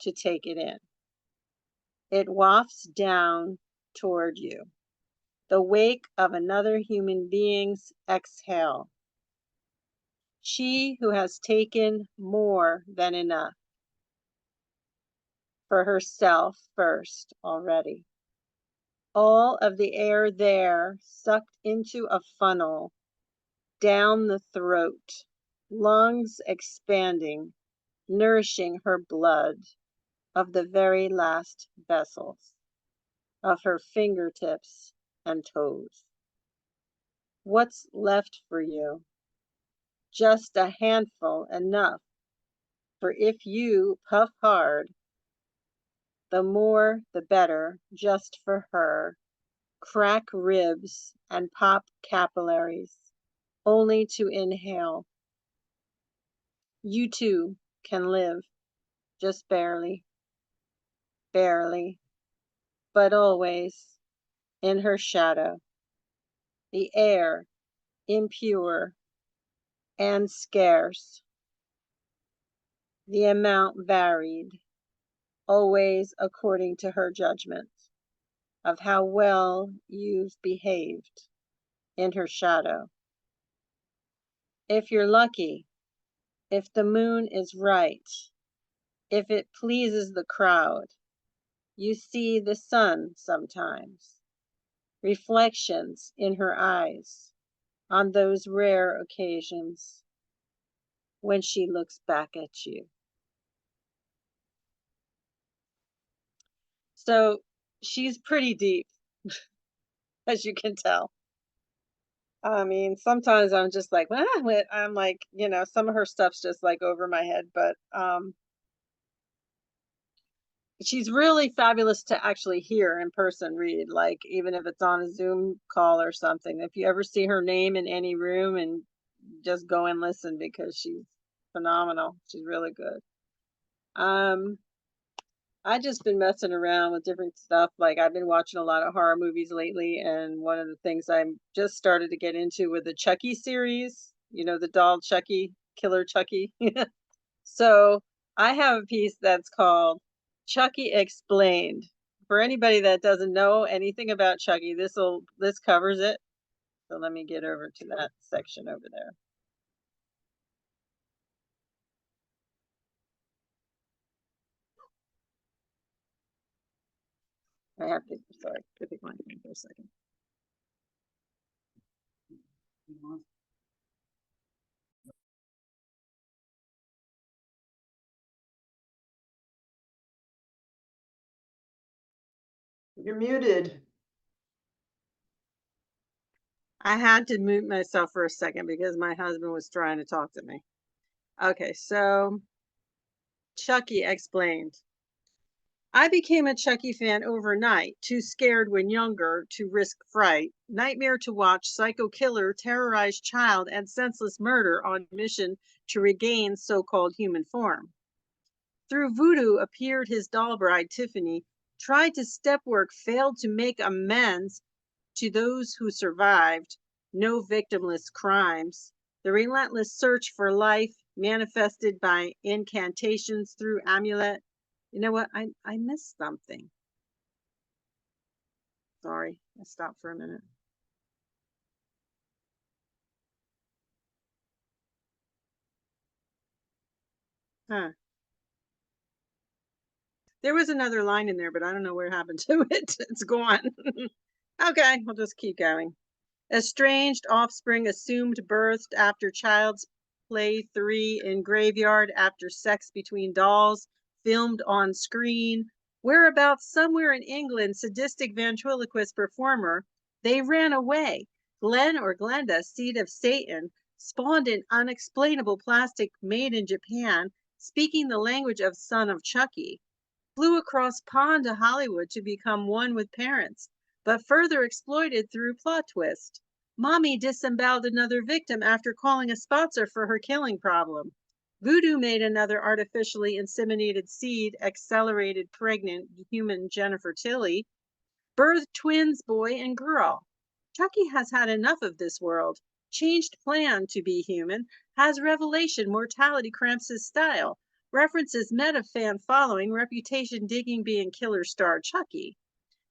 to take it in. It wafts down toward you, the wake of another human being's exhale. She who has taken more than enough for herself first already. All of the air there sucked into a funnel down the throat, lungs expanding, nourishing her blood of the very last vessels of her fingertips and toes. What's left for you? Just a handful enough, for if you puff hard, the more the better, just for her. Crack ribs and pop capillaries, only to inhale. You too can live, just barely, barely, but always in her shadow. The air impure and scarce, the amount varied, always according to her judgment of how well you've behaved in her shadow. If you're lucky, if the moon is right, if it pleases the crowd, you see the sun sometimes, reflections in her eyes on those rare occasions when she looks back at you. So she's pretty deep, as you can tell. I mean, sometimes I'm just like, ah, I'm like, some of her stuff's just like over my head, but she's really fabulous to actually hear in person read, like even if it's on a Zoom call or something. If you ever see her name in any room, and just go and listen, because she's phenomenal. She's really good. I just been messing around with different stuff. Like I've been watching a lot of horror movies lately, and one of the things I'm just started to get into with the Chucky series, the doll Chucky, Killer Chucky. So I have a piece that's called Chucky Explained. For anybody that doesn't know anything about Chucky, this covers it. So let me get over to that section over there. I have to, sorry, pick my thing for a second. You're muted. I had to mute myself for a second because my husband was trying to talk to me. Okay, so Chucky Explained. I became a Chucky fan overnight, too scared when younger to risk fright. Nightmare to watch psycho killer terrorize child and senseless murder on mission to regain so-called human form. Through voodoo appeared his doll bride Tiffany, tried to step work, failed to make amends to those who survived, no victimless crimes. The relentless search for life manifested by incantations through amulet. You know what? I missed something. Sorry, I stopped for a minute. Huh. There was another line in there, but I don't know where happened to it. It's gone. Okay, we'll just keep going. Estranged offspring assumed birthed after child's play 3 in graveyard after sex between dolls, filmed on screen. Whereabouts somewhere in England, sadistic ventriloquist performer, they ran away. Glenn or Glenda, seed of Satan, spawned in unexplainable plastic made in Japan, speaking the language of son of Chucky. Flew across pond to Hollywood to become one with parents, but further exploited through plot twist. Mommy disemboweled another victim after calling a sponsor for her killing problem. Voodoo made another artificially inseminated seed, accelerated pregnant human Jennifer Tilly, birthed twins, boy and girl. Chucky has had enough of this world, changed plan to be human, has revelation, mortality cramps his style, references meta fan following, reputation digging being killer star Chucky.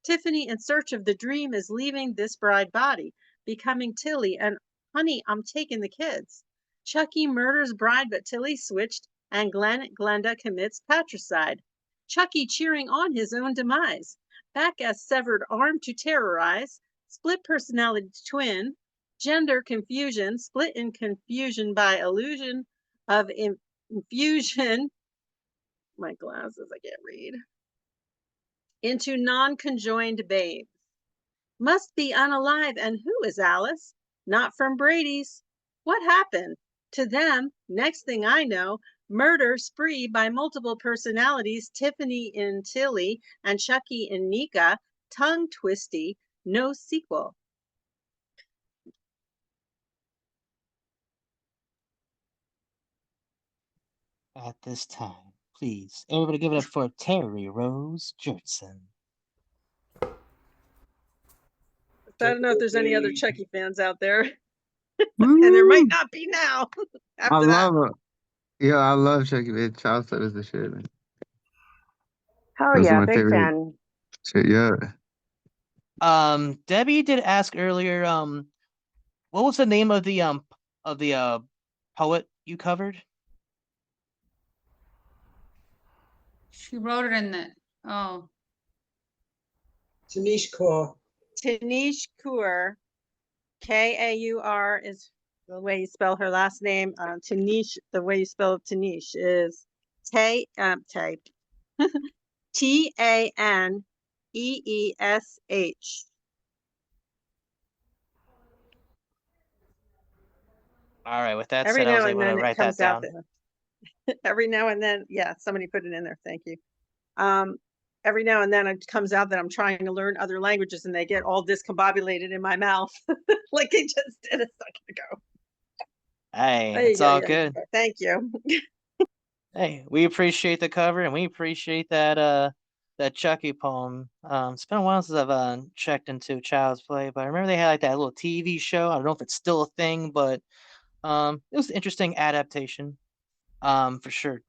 Tiffany, in search of the dream, is leaving this bride body, becoming Tilly, and honey, I'm taking the kids. Chucky murders bride, but Tilly switched, and Glenda commits patricide. Chucky cheering on his own demise. Back as severed arm to terrorize, split personality twin, gender confusion, split in confusion by illusion of infusion. My glasses, I can't read. Into non-conjoined babes. Must be unalive. And who is Alice? Not from Brady's. What happened? To them, next thing I know, murder spree by multiple personalities, Tiffany in Tilly and Chucky in Nika, tongue twisty, no sequel. At this time, please, everybody give it up for Terry Rose Jurtson. I don't know if there's any other Chucky fans out there, Woo! and there might not be now. I After that, love it. Yeah, I love Chucky, man. Childhood is the shit, man. Oh Those are yeah, my big favorite fan. shit, yeah. Debbie did ask earlier, what was the name of the poet you covered? She wrote it in the, oh, Tanish Kaur. Tanish Kaur, Kaur is the way you spell her last name. Tanish, the way you spell Tanish is Taneesh. All right, with that Every said, I was now and able to then it write that comes out down. there. Every now and then, yeah, somebody put it in there. Thank you. Every now and then it comes out that I'm trying to learn other languages and they get all discombobulated in my mouth like they just did a second ago. Hey, it's all good. Thank you. Hey, we appreciate the cover and we appreciate that Chucky poem. It's been a while since I've checked into Child's Play, but I remember they had like that little TV show. I don't know if it's still a thing, but it was an interesting adaptation. For sure.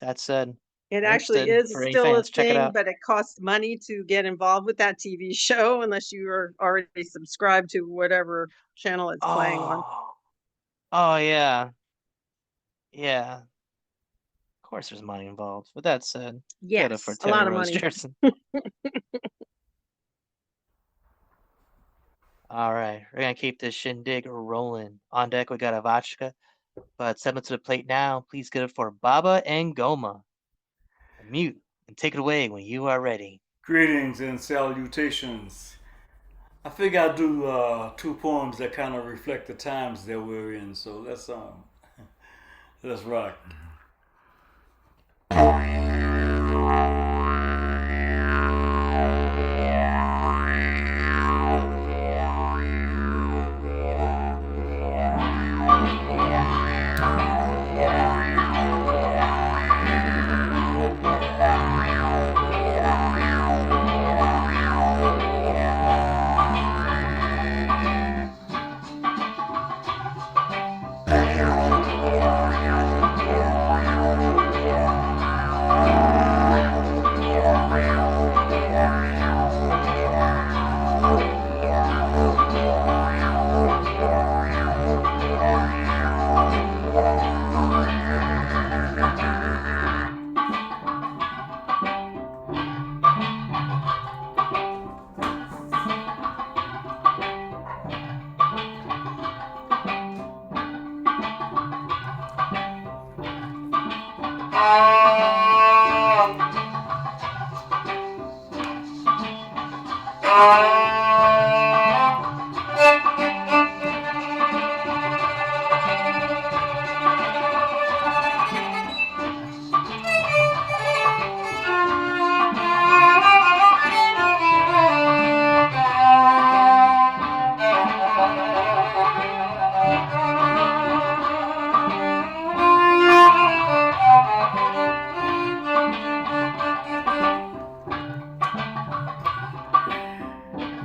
That said, It you're actually interested is for any still a fans, check it thing, out. but it costs money to get involved with that TV show unless you are already subscribed to whatever channel it's playing on. Oh yeah. Yeah. Of course there's money involved. With that said, good for Yes, a Terry lot of Rose money. Jerson. All right, we're gonna keep this shindig rolling. On deck, we got a vodka, but step to the plate now. Please get it for Baba and Goma. Mute and take it away when you are ready. Greetings and salutations. I figure I'll do two poems that kind of reflect the times that we're in. So let's rock.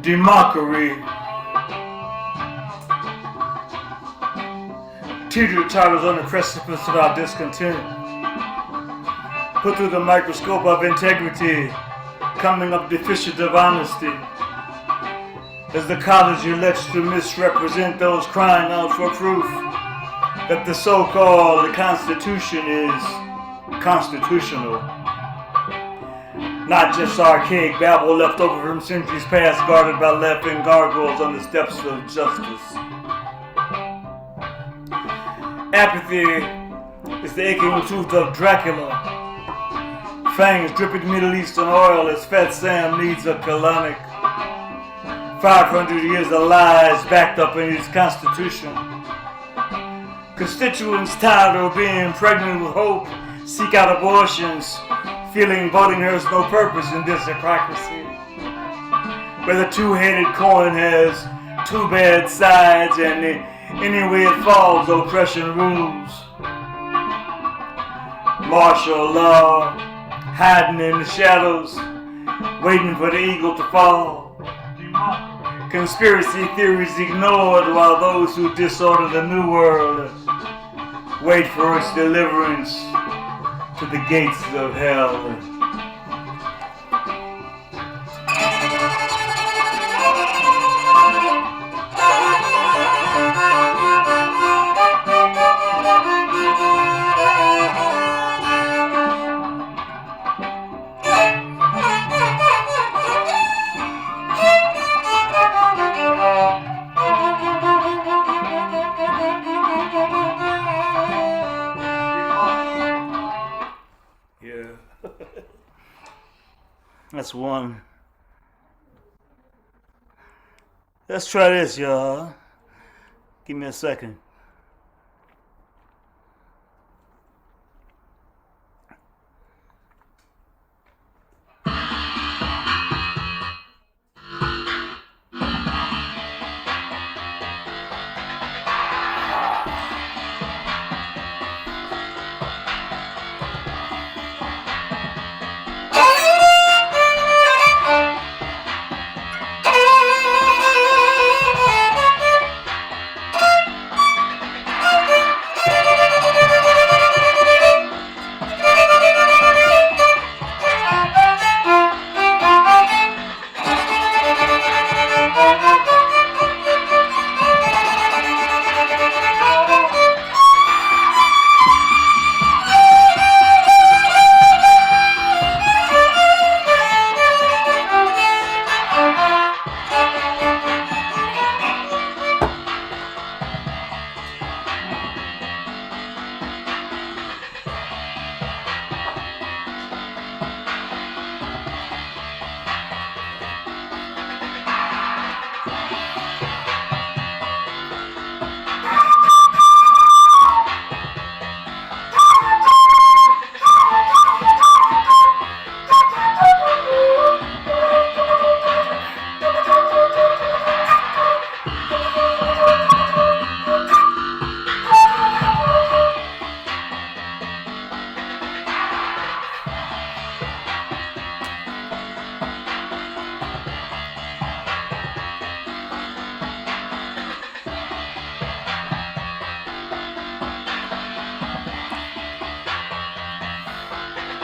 Demockery. Teeter-totters on the precipice of our discontent. Put through the microscope of integrity, coming up deficient of honesty. As the college elects to misrepresent those crying out for proof that the so-called Constitution is constitutional. Not just archaic babble left over from centuries past, guarded by laughing gargoyles on the steps of justice. Apathy is the aching truth of Dracula. Fangs dripping Middle Eastern oil as Fat Sam needs a colonic. 500 years of lies backed up in his constitution. Constituents tired of being pregnant with hope seek out abortions, feeling voting has no purpose in this hypocrisy. Where the two-headed coin has two bad sides, and any way it falls, oppression rules. Martial law, hiding in the shadows, waiting for the eagle to fall. Conspiracy theories ignored, while those who disorder the new world wait for its deliverance to the gates of hell. That's one. Let's try this, y'all. Give me a second.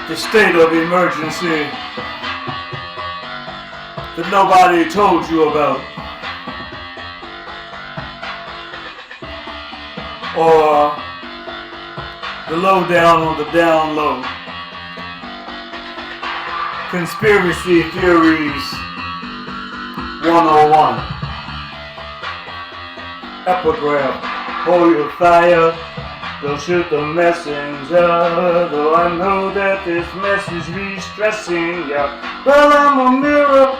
The state of emergency that nobody told you about, or the lowdown on the down low. Conspiracy Theories 101. Epigraph, hold your fire. Don't shoot the messenger, though I know that this message be stressing ya. Well, I'm a mirror,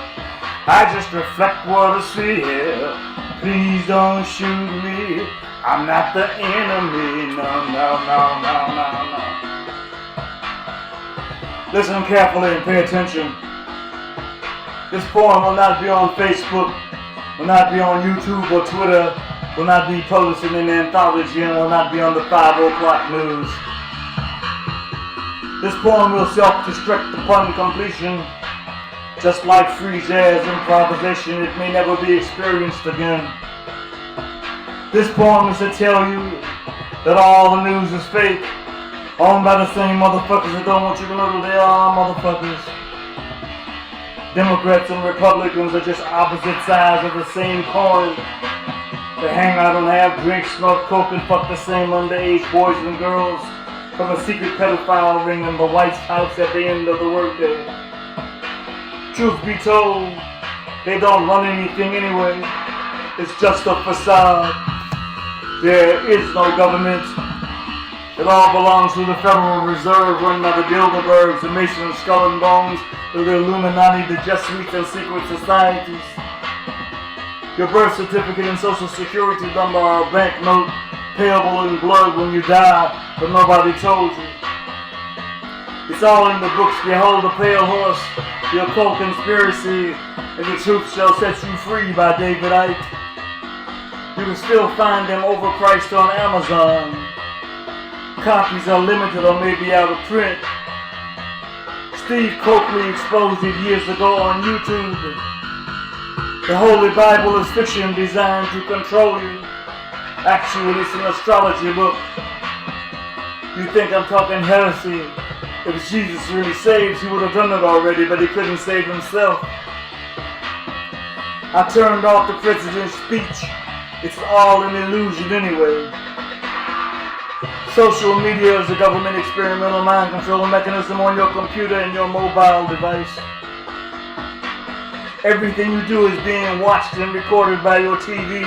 I just reflect what I see here. Please don't shoot me, I'm not the enemy, no, no, no, no, no, no. Listen carefully and pay attention. This poem will not be on Facebook, will not be on YouTube or Twitter, will not be published in an anthology, and will not be on the 5 o'clock news. This poem will self-destruct upon completion. Just like free jazz improvisation, it may never be experienced again. This poem is to tell you that all the news is fake, owned by the same motherfuckers that don't want you to know that they are motherfuckers. Democrats and Republicans are just opposite sides of the same coin. They hang out and have drinks, smoke coke, and fuck the same underage boys and girls from a secret pedophile ring in the White House at the end of the workday. Truth be told, they don't run anything anyway. It's just a facade. There is no government. It all belongs to the Federal Reserve, run by the Bilderbergs, the Masons, Skull and Bones, the Illuminati, the Jesuits, and secret societies. Your birth certificate and social security number are a banknote payable in blood when you die, but nobody told you. It's all in the books. Behold the pale horse, the occult conspiracy, and the truth shall set you free by David Icke. You can still find them overpriced on Amazon. Copies are limited or maybe out of print. Steve Coakley exposed it years ago on YouTube. The Holy Bible is fiction designed to control you. Actually, it's an astrology book. You think I'm talking heresy? If Jesus really saves, he would have done it already, but he couldn't save himself. I turned off the president's speech. It's all an illusion anyway. Social media is a government experimental mind control mechanism on your computer and your mobile device. Everything you do is being watched and recorded by your TV.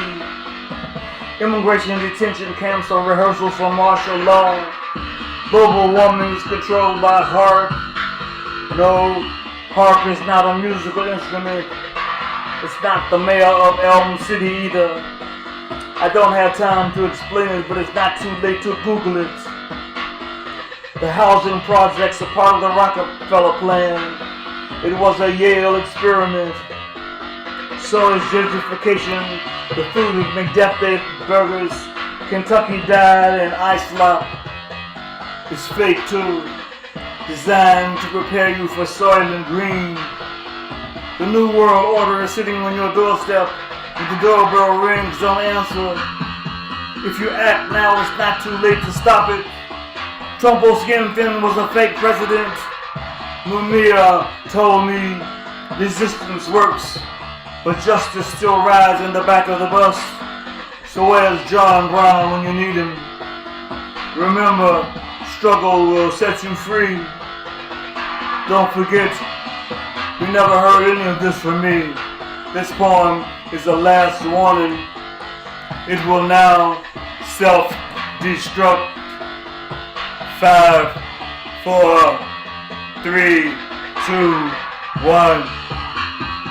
Immigration detention camps are rehearsals for martial law. Global warming is controlled by harp. No, harp is not a musical instrument. It's not the mayor of Elm City either. I don't have time to explain it, but it's not too late to Google it. The housing projects are part of the Rockefeller plan. It was a Yale experiment. So is gentrification, the food of McDuffie burgers, Kentucky Diet, and Islop. It's fake too, designed to prepare you for Soylent Green. The New World Order is sitting on your doorstep. If the doorbell rings, don't answer. If you act now, it's not too late to stop it. Trumpo Skinfin was a fake president. Mumia told me resistance works, but justice still rides in the back of the bus. So where's John Brown when you need him? Remember, struggle will set you free. Don't forget, you never heard any of this from me. This poem is the last warning. It will now self-destruct. 5, 4, 3, 2, 1.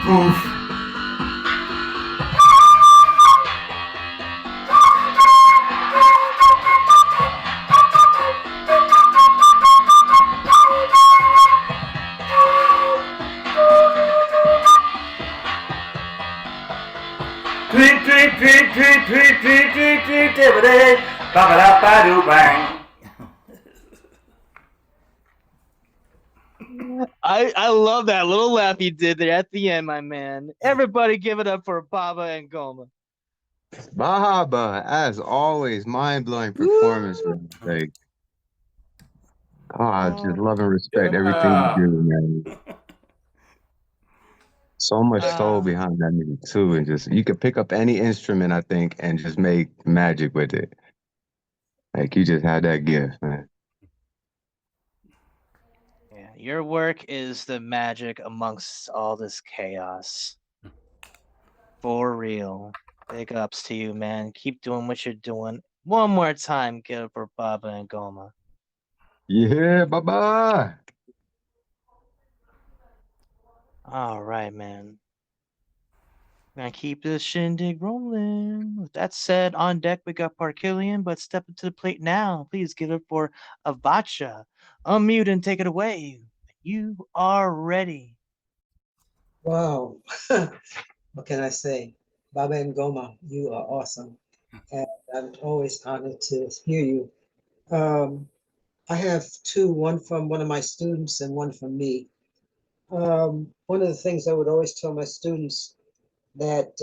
Poof. Tweet, tweet, tweet, tweet, tweet, tweet, tweet, tweet, every day. Ba-ba-da-ba-do-bang. I love that little laugh you did there at the end, my man. Everybody give it up for Baba and Goma. Baba, as always, mind-blowing performance, man. Like, just love and respect everything you do, man. So much soul behind that music too, and just you could pick up any instrument, I think, and just make magic with it. Like you just had that gift, man. Yeah, your work is the magic amongst all this chaos. For real. Big ups to you, man. Keep doing what you're doing. One more time, give it for Baba and Goma. Yeah, Baba. All right, man. We're gonna keep this shindig rolling. With that said, on deck we got Parkillian, but step up to the plate now. Please give it for Avacha. Unmute and take it away. You are ready. Wow. What can I say? Baba and Goma, you are awesome. And I'm always honored to hear you. I have two, one from one of my students and one from me. One of the things I would always tell my students that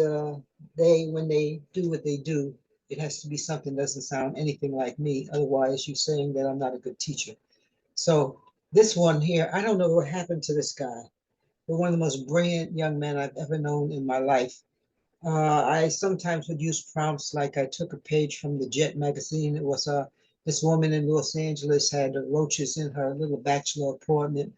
when they do what they do, it has to be something that doesn't sound anything like me. Otherwise, you're saying that I'm not a good teacher. So this one here, I don't know what happened to this guy. But one of the most brilliant young men I've ever known in my life. I sometimes would use prompts like I took a page from the Jet magazine. It was this woman in Los Angeles had roaches in her little bachelor apartment.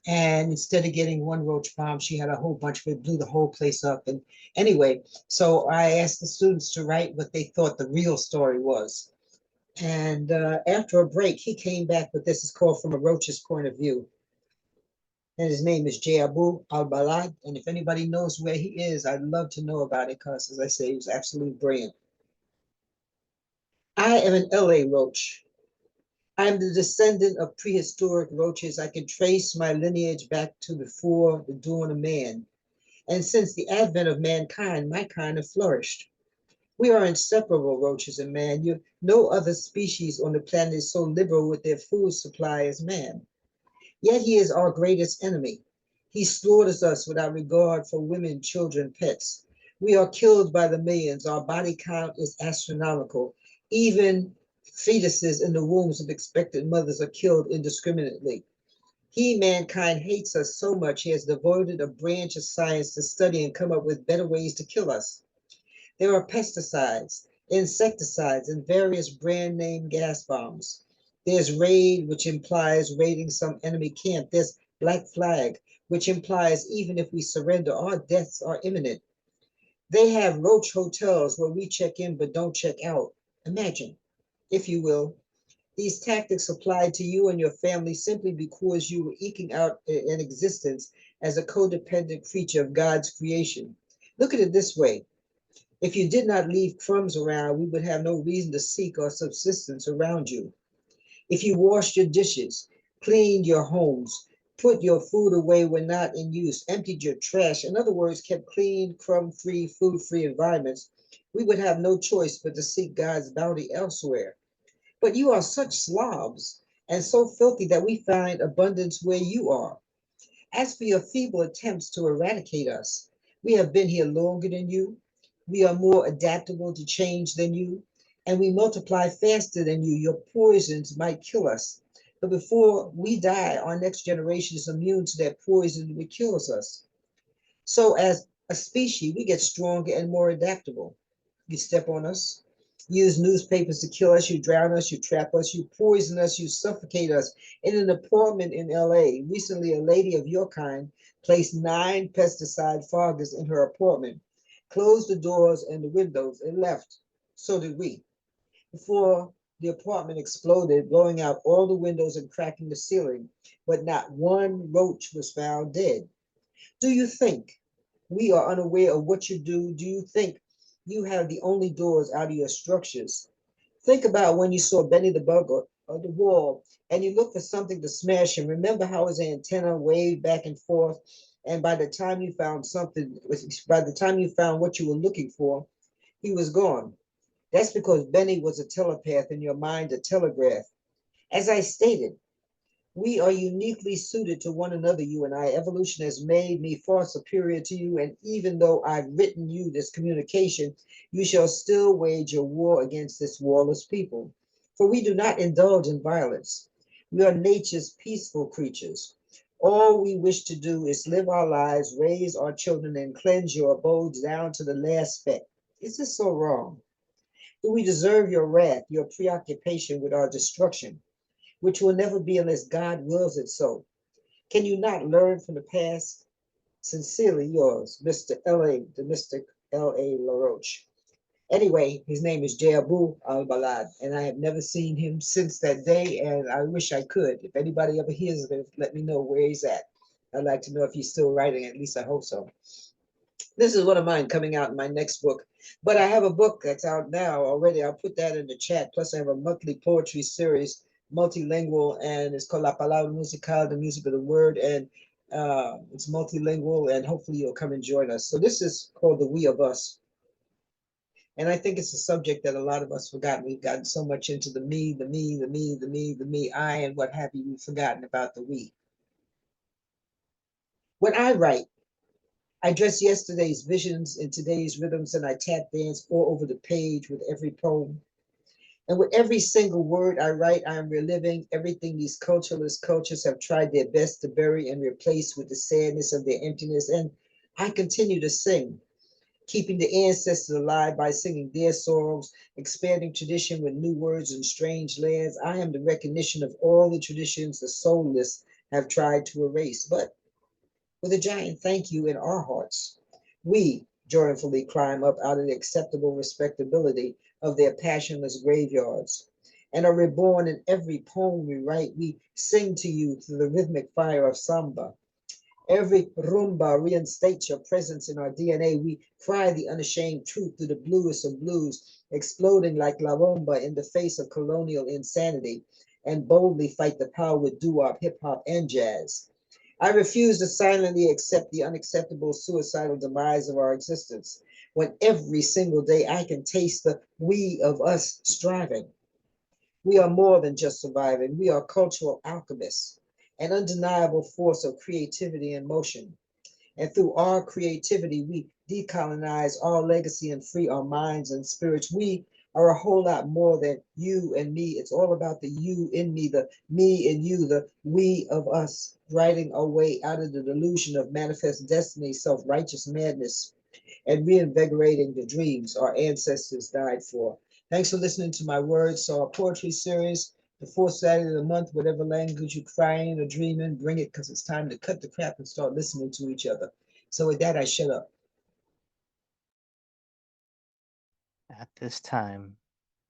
And instead of getting one roach bomb, she had a whole bunch of it, blew the whole place up. And anyway, so I asked the students to write what they thought the real story was. And after a break, he came back with this. It's called From a Roach's Point of View. and his name is Abu al-Balad. And if anybody knows where he is, I'd love to know about it because, as I say, he was absolutely brilliant. I am an LA roach. I am the descendant of prehistoric roaches. I can trace my lineage back to before the dawn of man. And since the advent of mankind, my kind have flourished. We are inseparable, roaches and man. No other species on the planet is so liberal with their food supply as man. Yet he is our greatest enemy. He slaughters us without regard for women, children, pets. We are killed by the millions. Our body count is astronomical. Even fetuses in the wombs of expectant mothers are killed indiscriminately. Mankind, hates us so much, he has devoted a branch of science to study and come up with better ways to kill us. There are pesticides, insecticides, and various brand name gas bombs. There's raid, which implies raiding some enemy camp. There's black flag, which implies even if we surrender, our deaths are imminent. They have roach hotels where we check in but don't check out. Imagine, if you will, these tactics applied to you and your family simply because you were eking out an existence as a codependent creature of God's creation. Look at it this way. If you did not leave crumbs around, we would have no reason to seek our subsistence around you. If you washed your dishes, cleaned your homes, put your food away when not in use, emptied your trash, in other words, kept clean, crumb-free, food-free environments, we would have no choice but to seek God's bounty elsewhere. But you are such slobs and so filthy that we find abundance where you are. As for your feeble attempts to eradicate us, we have been here longer than you. We are more adaptable to change than you, and we multiply faster than you. Your poisons might kill us, but before we die, our next generation is immune to that poison which kills us. So as a species, we get stronger and more adaptable. You step on us, use newspapers to kill us, you drown us, you trap us, you poison us, you suffocate us. In an apartment in LA, recently a lady of your kind placed 9 pesticide foggers in her apartment, closed the doors and the windows, and left. So did we. Before the apartment exploded, blowing out all the windows and cracking the ceiling, but not one roach was found dead. Do you think we are unaware of what you do? Do you think you have the only doors out of your structures? Think about when you saw Benny the Bug on the wall and you looked for something to smash him. Remember how his antenna waved back and forth? And by the time you found what you were looking for, he was gone. That's because Benny was a telepath in your mind, a telegraph. As I stated, we are uniquely suited to one another, you and I. Evolution has made me far superior to you, and even though I've written you this communication, you shall still wage a war against this warless people. For we do not indulge in violence. We are nature's peaceful creatures. All we wish to do is live our lives, raise our children, and cleanse your abodes down to the last speck. Is this so wrong? Do we deserve your wrath, your preoccupation with our destruction, which will never be unless God wills it so? Can you not learn from the past? Sincerely yours, Mr. L.A., the Mystic L.A. LaRoche. Anyway, his name is Abu al-Balad, and I have never seen him since that day, and I wish I could. If anybody ever hears of it, let me know where he's at. I'd like to know if he's still writing, at least I hope so. This is one of mine coming out in my next book, but I have a book that's out now already. I'll put that in the chat. Plus, I have a monthly poetry series, multilingual, and it's called La Palabra Musical, the music of the word, and it's multilingual, and hopefully you'll come and join us. So this is called The We of Us. And I think it's a subject that a lot of us forgotten. We've gotten so much into the me, the me, the me, the me, the me, I, and what have you. We've forgotten about the we. When I write, I dress yesterday's visions in today's rhythms, and I tap dance all over the page with every poem. And with every single word I write, I am reliving everything these cultureless cultures have tried their best to bury and replace with the sadness of their emptiness. And I continue to sing, keeping the ancestors alive by singing their songs, expanding tradition with new words and strange lands. I am the recognition of all the traditions the soulless have tried to erase. But with a giant thank you in our hearts, we joyfully climb up out of the acceptable respectability of their passionless graveyards and are reborn in every poem we write. We sing to you through the rhythmic fire of samba, Every rumba reinstates your presence in our DNA. We cry the unashamed truth through the bluest of blues, exploding like La Rumba in the face of colonial insanity, and boldly fight the power with doo-wop, hip-hop, and jazz. I refuse to silently accept the unacceptable suicidal demise of our existence, when every single day I can taste the we of us striving. We are more than just surviving. We are cultural alchemists, an undeniable force of creativity and motion. And through our creativity, we decolonize our legacy and free our minds and spirits. We are a whole lot more than you and me. It's all about the you in me, the me and you, the we of us, writing our way out of the delusion of manifest destiny, self-righteous madness, and reinvigorating the dreams our ancestors died for. Thanks for listening to my words. So our poetry series, the fourth Saturday of the month, whatever language you're crying or dreaming, bring it, because it's time to cut the crap and start listening to each other. So with that, I shut up. At this time,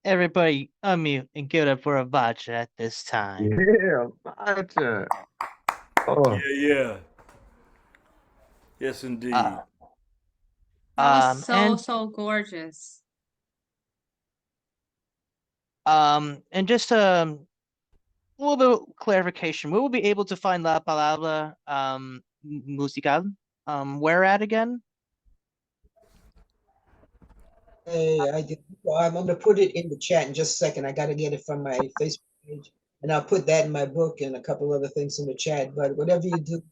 everybody unmute and give it up for Avacha at this time. Yeah, Magic. Oh, Yeah. Yes, indeed. That was And so gorgeous. and just a little bit of clarification. We will be able to find La Palabra musical. Where at again? Hey, I'm going to put it in the chat in just a second. I got to get it from my Facebook page, and I'll put that in my book and a couple other things in the chat. But whatever you do,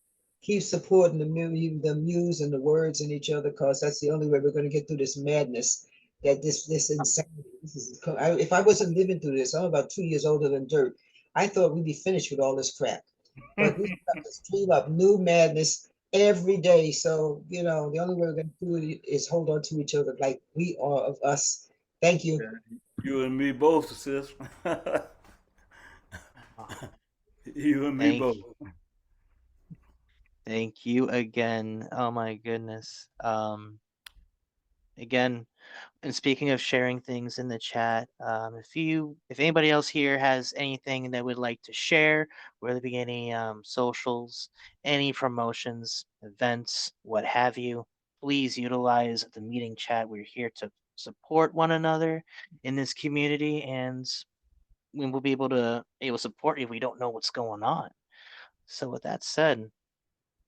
keep supporting the muse and the words in each other, because that's the only way we're going to get through this madness. That this insanity. If I wasn't living through this, I'm about 2 years older than dirt. I thought we'd be finished with all this crap, but we have to stream up new madness every day. So, the only way we're going to do it is hold on to each other like we are of us. Thank you. You and me both, sis. You and me both. Thank you again. Oh my goodness. Again, and speaking of sharing things in the chat, if anybody else here has anything that would like to share, whether it be any socials, any promotions, events, what have you, please utilize the meeting chat. We're here to support one another in this community, and we will be able to support you if we don't know what's going on. So with that said,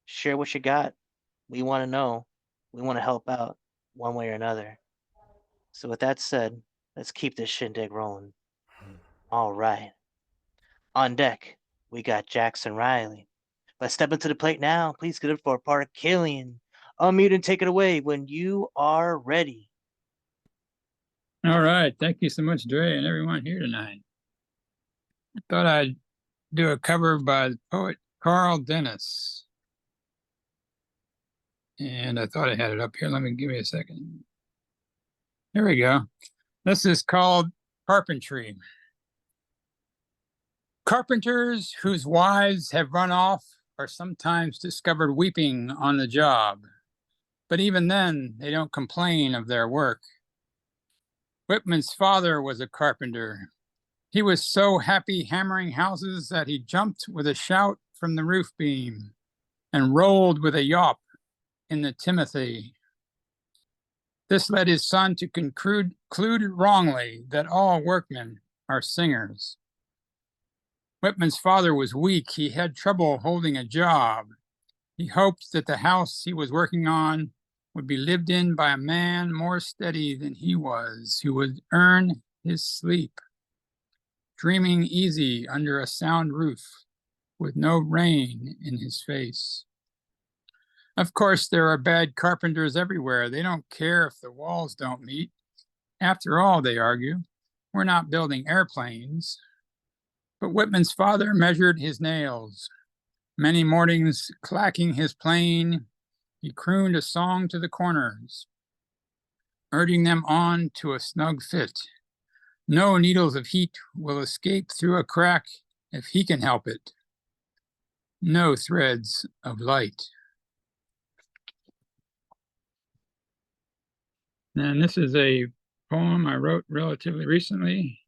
share what you got. We want to know. We want to help out one way or another. So with that said, let's keep this shindig rolling. All right. On deck, we got Jackson Riley. Let's step into the plate now. Please get it for Park Killian. Unmute and take it away when you are ready. All right. Thank you so much, Dre, and everyone here tonight. I thought I'd do a cover by the poet Carl Dennis. And I thought I had it up here. Give me a second. Here we go. This is called Carpentry. Carpenters whose wives have run off are sometimes discovered weeping on the job. But even then, they don't complain of their work. Whitman's father was a carpenter. He was so happy hammering houses that he jumped with a shout from the roof beam and rolled with a yawp in the Timothy. This led his son to conclude wrongly that all workmen are singers. Whitman's father was weak. He had trouble holding a job. He hoped that the house he was working on would be lived in by a man more steady than he was, who would earn his sleep, dreaming easy under a sound roof with no rain in his face. Of course, there are bad carpenters everywhere. They don't care if the walls don't meet. After all, they argue, we're not building airplanes. But Whitman's father measured his nails. Many mornings, clacking his plane, he crooned a song to the corners, urging them on to a snug fit. No needles of heat will escape through a crack if he can help it. No threads of light. And this is a poem I wrote relatively recently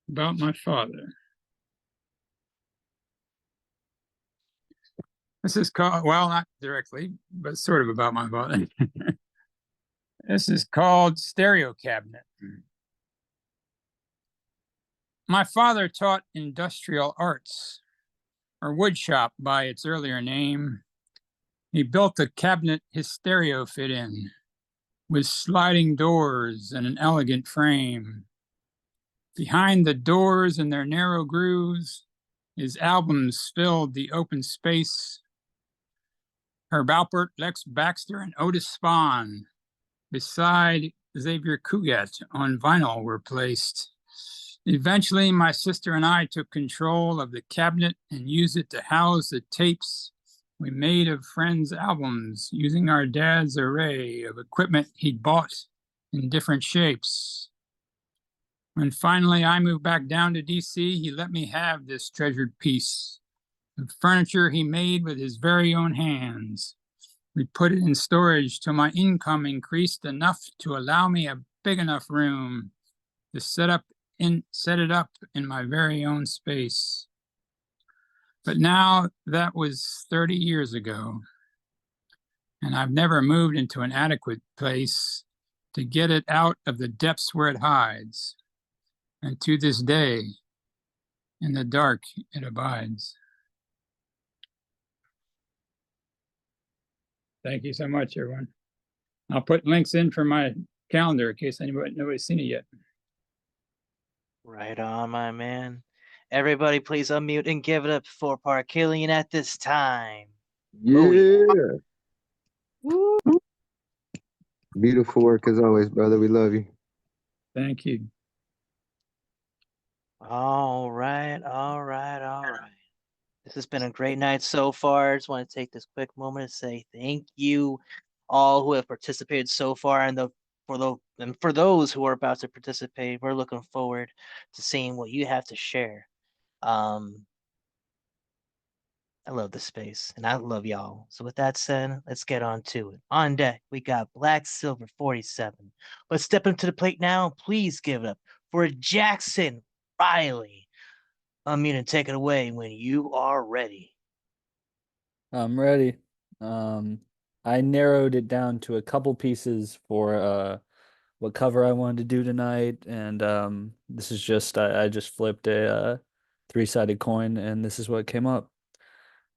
about my father. This is called, well, not directly, but sort of about my father. This is called Stereo Cabinet. My father taught industrial arts, or woodshop by its earlier name. He built a cabinet his stereo fit in, with sliding doors and an elegant frame. Behind the doors and their narrow grooves, his albums filled the open space. Herb Alpert, Lex Baxter, and Otis Spawn, beside Xavier Cugat, on vinyl were placed. Eventually, my sister and I took control of the cabinet and used it to house the tapes we made of friends' albums using our dad's array of equipment he'd bought in different shapes. When finally I moved back down to DC, he let me have this treasured piece of furniture he made with his very own hands. We put it in storage till my income increased enough to allow me a big enough room to set it up in my very own space. But now that was 30 years ago, and I've never moved into an adequate place to get it out of the depths where it hides. And to this day, in the dark, it abides. Thank you so much, everyone. I'll put links in for my calendar in case nobody's seen it yet. Right on, my man. Everybody, please unmute and give it up for Parkillian at this time. Oh, Yeah. Woo. Beautiful work as always, brother. We love you. Thank you. All right, all right, all right. This has been a great night so far. I just want to take this quick moment to say thank you all who have participated so far, and for those who are about to participate. We're looking forward to seeing what you have to share. I love the space and I love y'all. So with that said, let's get on to it. On deck, we got Black Silver 47. Let's step into the plate now. Please give it up for Jackson Riley. Unmute and take it away when you are ready. I'm ready. I narrowed it down to a couple pieces for what cover I wanted to do tonight, and this is just I just flipped a three-sided coin, and this is what came up.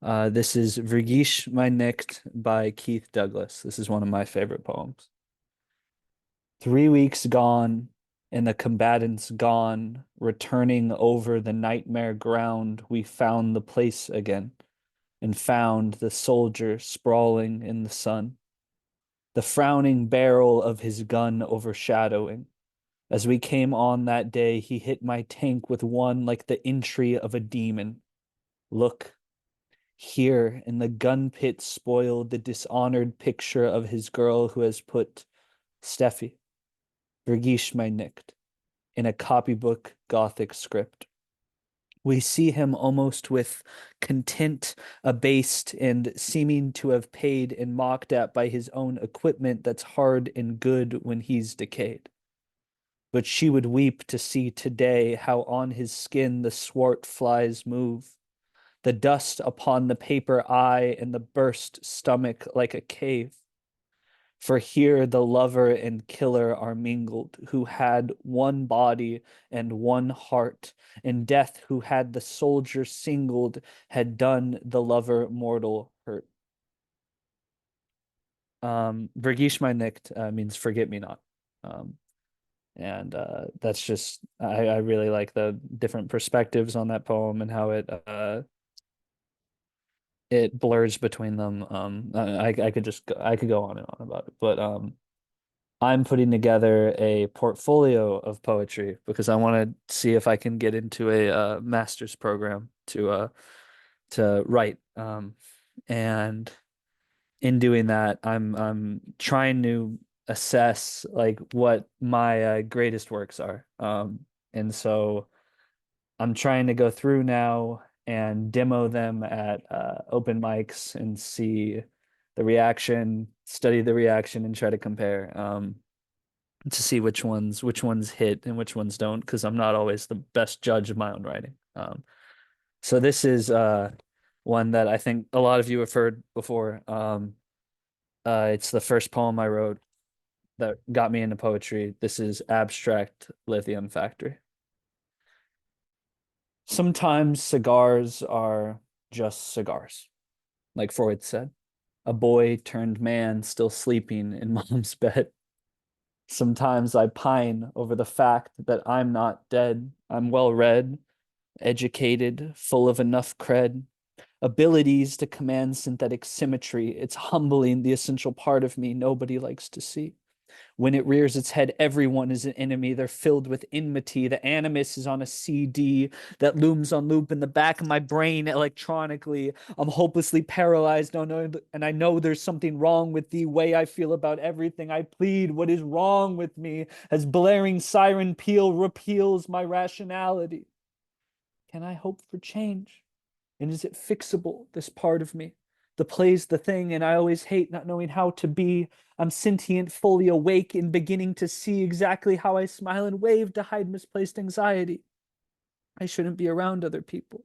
This is Vergish My Nicked by Keith Douglas. This is one of my favorite poems. 3 weeks gone, and the combatants gone, returning over the nightmare ground, we found the place again, and found the soldier sprawling in the sun, the frowning barrel of his gun overshadowing. As we came on that day, he hit my tank with one like the entry of a demon. Look, here in the gun pit spoiled the dishonored picture of his girl who has put Steffi, Vergish my nicked, in a copybook Gothic script. We see him almost with content, abased, and seeming to have paid and mocked at by his own equipment that's hard and good when he's decayed. But she would weep to see today how on his skin the swart flies move, the dust upon the paper eye and the burst stomach like a cave. For here the lover and killer are mingled, who had one body and one heart, and death, who had the soldier singled, had done the lover mortal hurt. Vergish my nicked means forget me not. And that's just I really like the different perspectives on that poem and how it blurs between them. I could go on and on about it, but I'm putting together a portfolio of poetry because I want to see if I can get into a master's program to write. And in doing that, I'm trying to assess like what my greatest works are. And so I'm trying to go through now and demo them at open mics and see the reaction, study the reaction, and try to compare to see which ones hit and which ones don't, because I'm not always the best judge of my own writing. So this is one that I think a lot of you have heard before. It's the first poem I wrote that got me into poetry. This is Abstract Lithium Factory. Sometimes cigars are just cigars, like Freud said. A boy turned man still sleeping in mom's bed. Sometimes I pine over the fact that I'm not dead. I'm well read, educated, full of enough cred, abilities to command synthetic symmetry. It's humbling, the essential part of me nobody likes to see. When it rears its head, everyone is an enemy. They're filled with enmity. The animus is on a CD that looms on loop in the back of my brain electronically. I'm hopelessly paralyzed, and I know there's something wrong with the way I feel about everything. I plead, what is wrong with me? As blaring siren peal repeals my rationality. Can I hope for change? And is it fixable, this part of me? The play's the thing, and I always hate not knowing how to be. I'm sentient, fully awake, and beginning to see exactly how I smile and wave to hide misplaced anxiety. I shouldn't be around other people.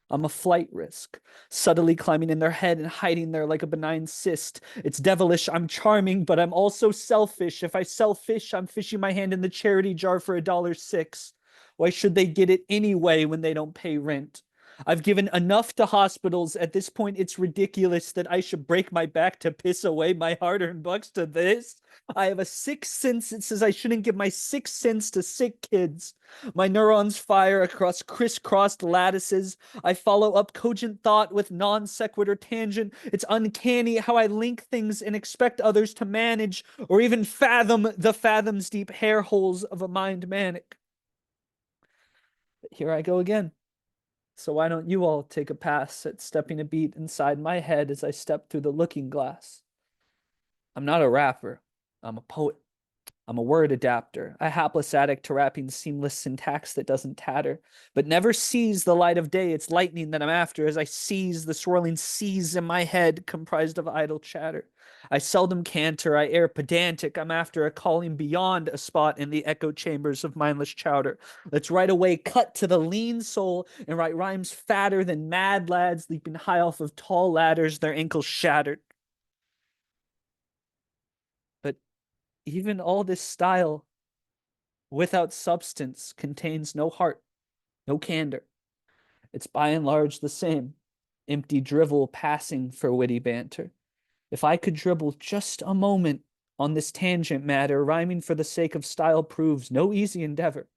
I'm a flight risk, subtly climbing in their head and hiding there like a benign cyst. It's devilish, I'm charming, but I'm also selfish. If I sell fish, I'm fishing my hand in the charity jar for $1.06. Why should they get it anyway when they don't pay rent? I've given enough to hospitals. At this point, it's ridiculous that I should break my back to piss away my hard-earned bucks to this. I have a sixth sense that says I shouldn't give my 6 cents to sick kids. My neurons fire across crisscrossed lattices. I follow up cogent thought with non sequitur tangent. It's uncanny how I link things and expect others to manage or even fathom the fathoms deep hair holes of a mind manic. But here I go again. So why don't you all take a pass at stepping a beat inside my head as I step through the looking glass? I'm not a rapper. I'm a poet. I'm a word adapter, a hapless addict to rapping seamless syntax that doesn't tatter, but never sees the light of day. It's lightning that I'm after as I seize the swirling seas in my head comprised of idle chatter. I seldom canter, I air pedantic. I'm after a calling beyond a spot in the echo chambers of mindless chowder. Let's right away cut to the lean soul and write rhymes fatter than mad lads leaping high off of tall ladders, their ankles shattered. But even all this style without substance contains no heart, no candor. It's by and large the same, empty drivel passing for witty banter. If I could dribble just a moment on this tangent matter, rhyming for the sake of style proves no easy endeavor,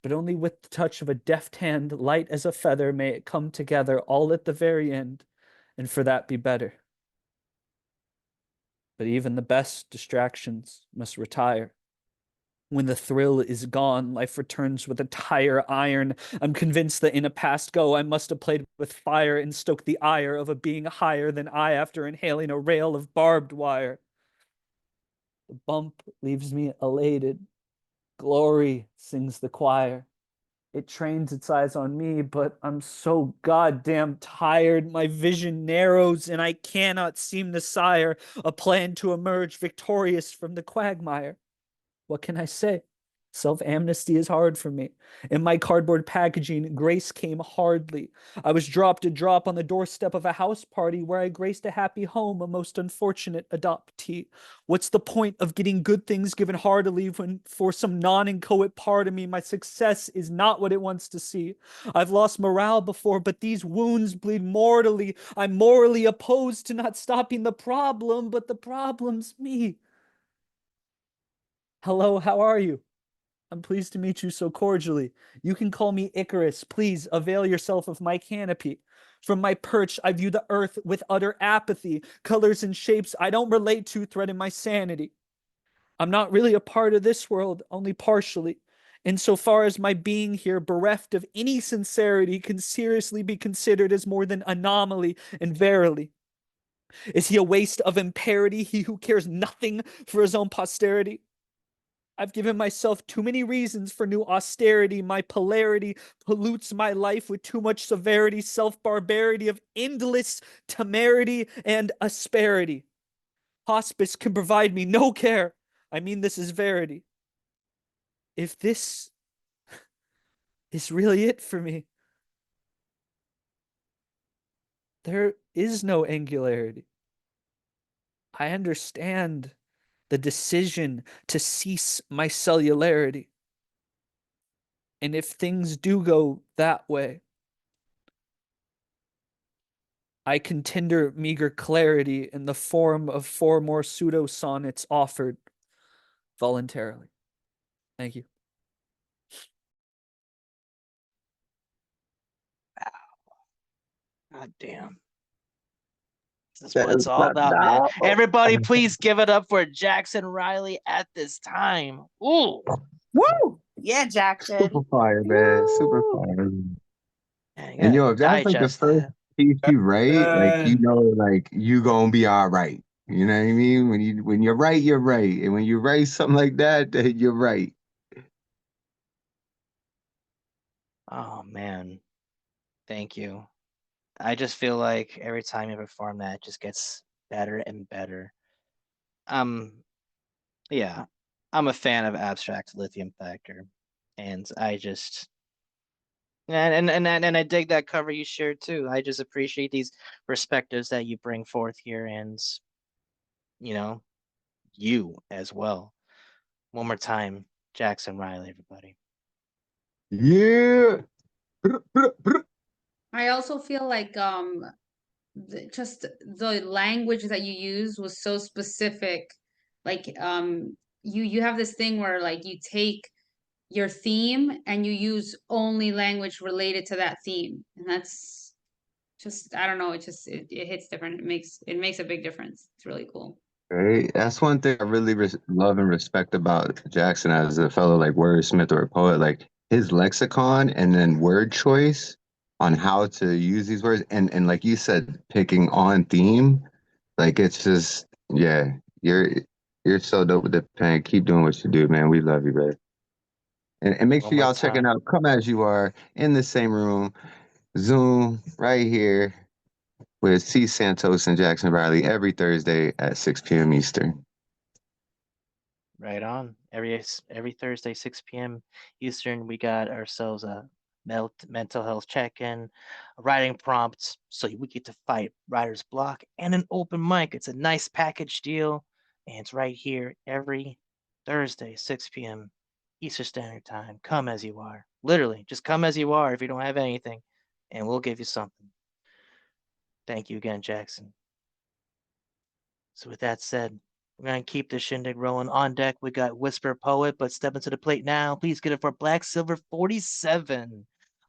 but only with the touch of a deft hand, light as a feather, may it come together all at the very end, and for that be better. But even the best distractions must retire. When the thrill is gone, life returns with a tire iron. I'm convinced that in a past go, I must have played with fire and stoked the ire of a being higher than I after inhaling a rail of barbed wire. The bump leaves me elated. Glory, sings the choir. It trains its eyes on me, but I'm so goddamn tired. My vision narrows, and I cannot seem to sire a plan to emerge victorious from the quagmire. What can I say? Self-amnesty is hard for me. In my cardboard packaging, grace came hardly. I was dropped a drop on the doorstep of a house party where I graced a happy home, a most unfortunate adoptee. What's the point of getting good things given heartily when for some non-inchoate part of me, my success is not what it wants to see? I've lost morale before, but these wounds bleed mortally. I'm morally opposed to not stopping the problem, but the problem's me. Hello, how are you? I'm pleased to meet you so cordially. You can call me Icarus. Please avail yourself of my canopy. From my perch, I view the earth with utter apathy. Colors and shapes I don't relate to threaten my sanity. I'm not really a part of this world, only partially. Insofar as my being here, bereft of any sincerity, can seriously be considered as more than anomaly and verily. Is he a waste of imparity, he who cares nothing for his own posterity? I've given myself too many reasons for new austerity. My polarity pollutes my life with too much severity, self-barbarity of endless temerity and asperity. Hospice can provide me no care. I mean, this is verity. If this is really it for me, There is no angularity. I understand the decision to cease my cellularity. And if things do go that way, I can tender meager clarity in the form of 4 more pseudo sonnets offered voluntarily. Thank you. God damn. That's what it's That's all not about, man. no. Everybody, please give it up for Jackson Riley at this time. Ooh. Woo! Yeah, Jackson. Super fire, man. Super Woo. fire. Man, you And gotta yo, if that's like the digest first that. piece you write, like you And know, like you gonna be all right. You know what I mean? When you're right, you're right. And when you write something like that, then you're right. Oh man. Thank you. I just feel like every time you perform that, it just gets better and better. Um, yeah, I'm a fan of Abstract Lithium Factor, and I just and I dig that cover you shared too. I just appreciate these perspectives that you bring forth here, and you know, you as well. One more time, Jackson Riley, everybody. Yeah. I also feel like just the language that you use was so specific. Like you have this thing where like you take your theme and you use only language related to that theme, and that's just, I don't know, it hits different. It makes a big difference. It's really cool. Right. That's one thing I really love and respect about Jackson as a fellow like wordsmith or a poet, like his lexicon and then word choice on how to use these words and like you said, picking on theme. Like it's just yeah, you're so dope with the pen. Keep doing what you do, man. We love you, man. And make One sure more y'all checking time. out Come As You Are in the same room, Zoom right here with C Santos and Jackson Riley every Thursday at 6 p.m. Eastern. Right on. Every Thursday, 6 p.m. Eastern, we got ourselves a mental health check-in, writing prompts, so we get to fight writer's block, and an open mic. It's a nice package deal, and it's right here every Thursday, 6 p.m. Eastern Standard Time. Come as you are. Literally, just come as you are if you don't have anything, and we'll give you something. Thank you again, Jackson. So with that said, we're gonna keep the shindig rolling. On deck, we got Whisper Poet, but step into the plate now. Please get it for Black Silver 47.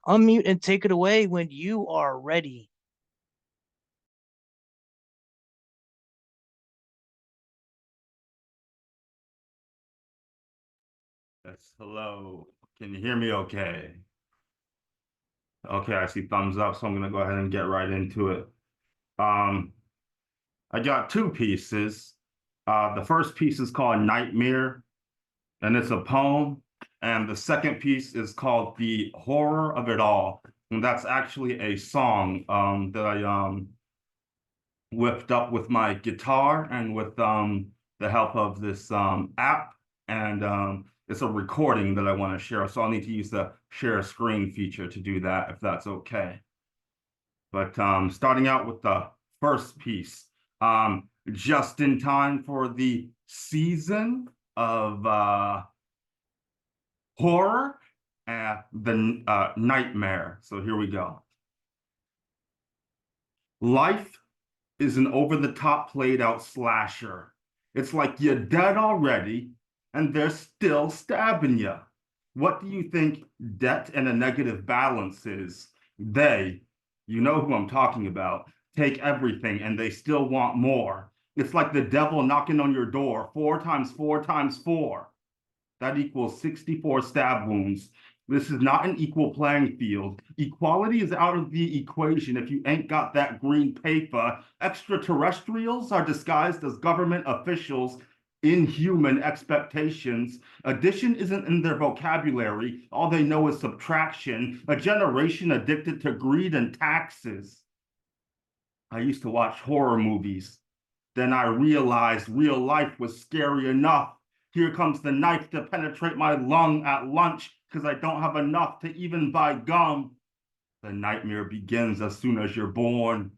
Unmute and take it away when you are ready. yes, hello. Can you hear me okay? Okay, I see thumbs up, so I'm gonna go ahead and get right into it. Um, I got 2 pieces. The first piece is called Nightmare, and it's a poem. And the second piece is called The Horror of It All. And that's actually a song that I whipped up with my guitar and with the help of this app. And it's a recording that I want to share. So I'll need to use the share screen feature to do that, if that's okay. But starting out with the first piece, just in time for the season of horror, the nightmare. So here we go. Life is an over-the-top played-out slasher. It's like you're dead already, and they're still stabbing you. What do you think debt and a negative balance is? They, you know who I'm talking about, take everything and they still want more. It's like the devil knocking on your door 4 times 4 times 4. That equals 64 stab wounds. This is not an equal playing field. Equality is out of the equation if you ain't got that green paper. Extraterrestrials are disguised as government officials in human expectations. Addition isn't in their vocabulary. All they know is subtraction. A generation addicted to greed and taxes. I used to watch horror movies. Then I realized real life was scary enough. Here comes the knife to penetrate my lung at lunch because I don't have enough to even buy gum. The nightmare begins as soon as you're born.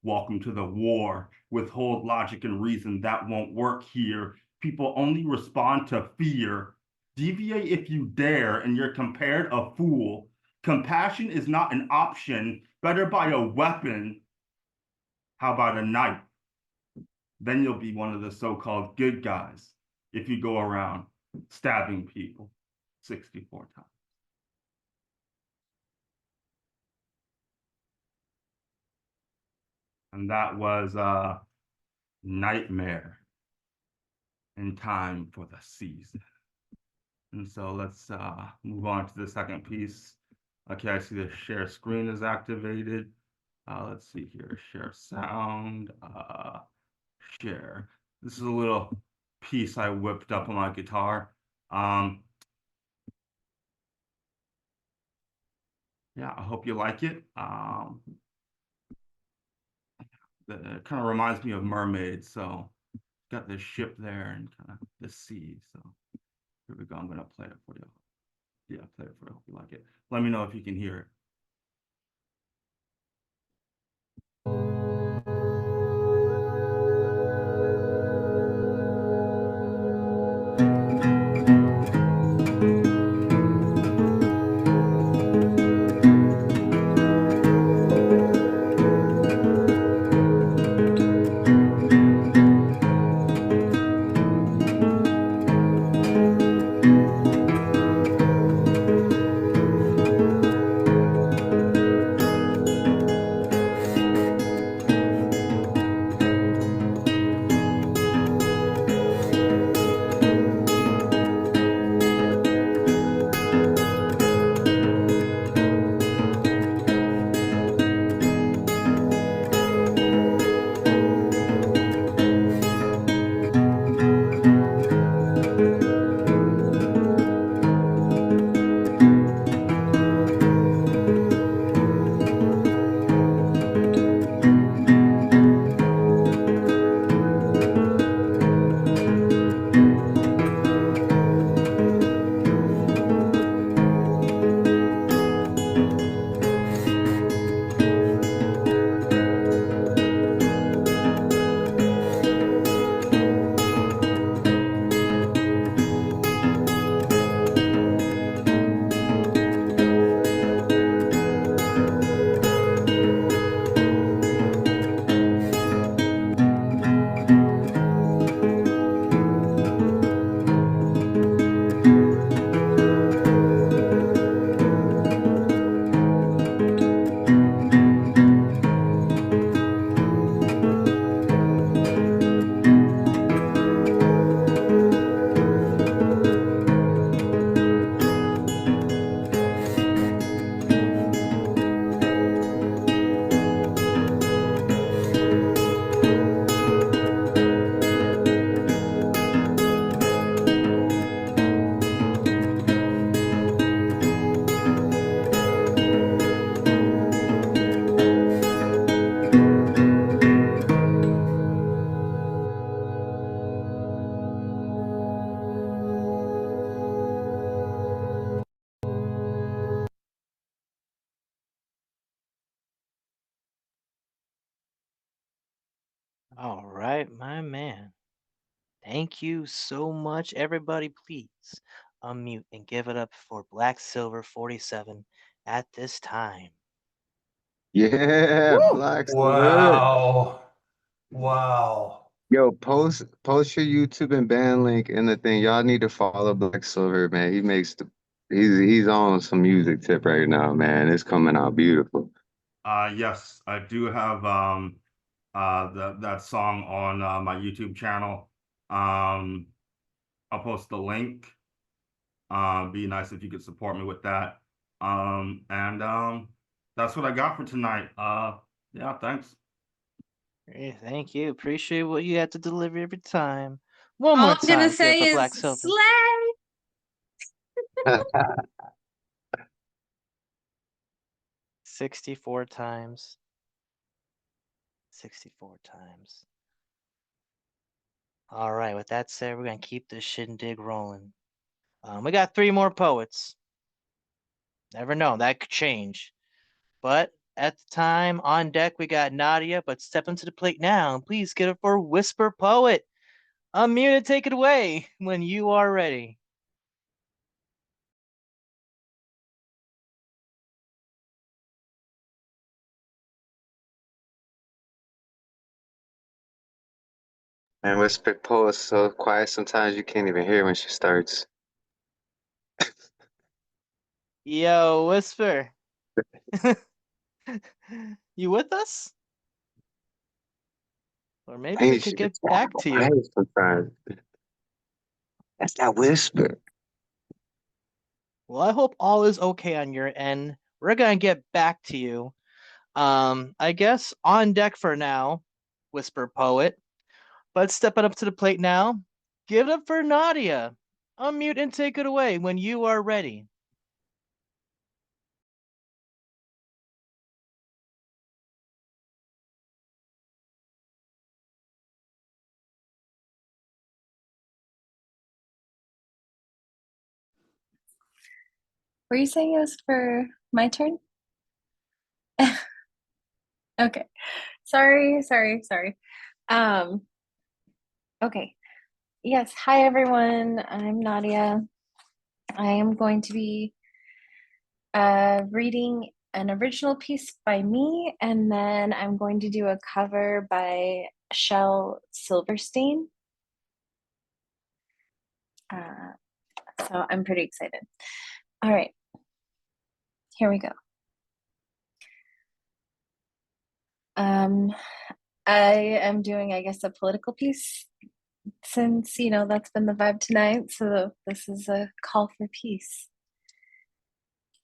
Welcome to the war. Withhold logic and reason. That won't work here. People only respond to fear. Deviate if you dare, and you're compared a fool. Compassion is not an option. Better buy a weapon. How about a knife? Then you'll be one of the so-called good guys if you go around stabbing people 64 times. And that was Nightmare in Time for the Season. And so let's move on to the second piece. Okay, I see the share screen is activated. Let's see here, share sound, share. This is a little piece I whipped up on my guitar. Yeah, I hope you like it. It kind of reminds me of mermaids, so got this ship there and kind of the sea. So here we go. I'm gonna play it for you. Yeah, play it for you. Hope you like it. Let me know if you can hear it. All right, my man. Thank you so much. Everybody, please unmute and give it up for Black Silver 47 at this time. Yeah, Woo! Black Silver. Wow. Wow. Yo, post your YouTube and band link in the thing. Y'all need to follow Black Silver, man. He's on some music tip right now, man. It's coming out beautiful. Yes, I do have that song on my YouTube channel. I'll post the link. Be nice if you could support me with that. That's what I got for tonight. Yeah, thanks. Thank you. Appreciate what you have to deliver every time. One All more I'm gonna time, give it say for is Black Silver. slay. 64 times. 64 times. All right, with that said, we're going to keep this shindig rolling. We got 3 more poets. Never know, that could change. But at the time on deck, we got Nadia, but step into the plate now. And please get it for Whisper Poet. Unmute and take it away when you are ready. And Whisper Poet's so quiet sometimes you can't even hear when she starts. Yo, Whisper. You with us? Or maybe Hey, we she could get gets back to quiet you. sometimes. That's that whisper. Well, I hope all is okay on your end. We're gonna get back to you. I guess on deck for now, Whisper Poet. But stepping up to the plate now, give it up for Nadia. Unmute and take it away when you are ready. Were you saying it was for my turn? Okay. Sorry. Um, okay. Yes, hi everyone. I'm Nadia. I am going to be reading an original piece by me, and then I'm going to do a cover by Shel Silverstein. So I'm pretty excited. All right, here we go. I am doing, I guess, a political piece since, that's been the vibe tonight. So this is a call for peace.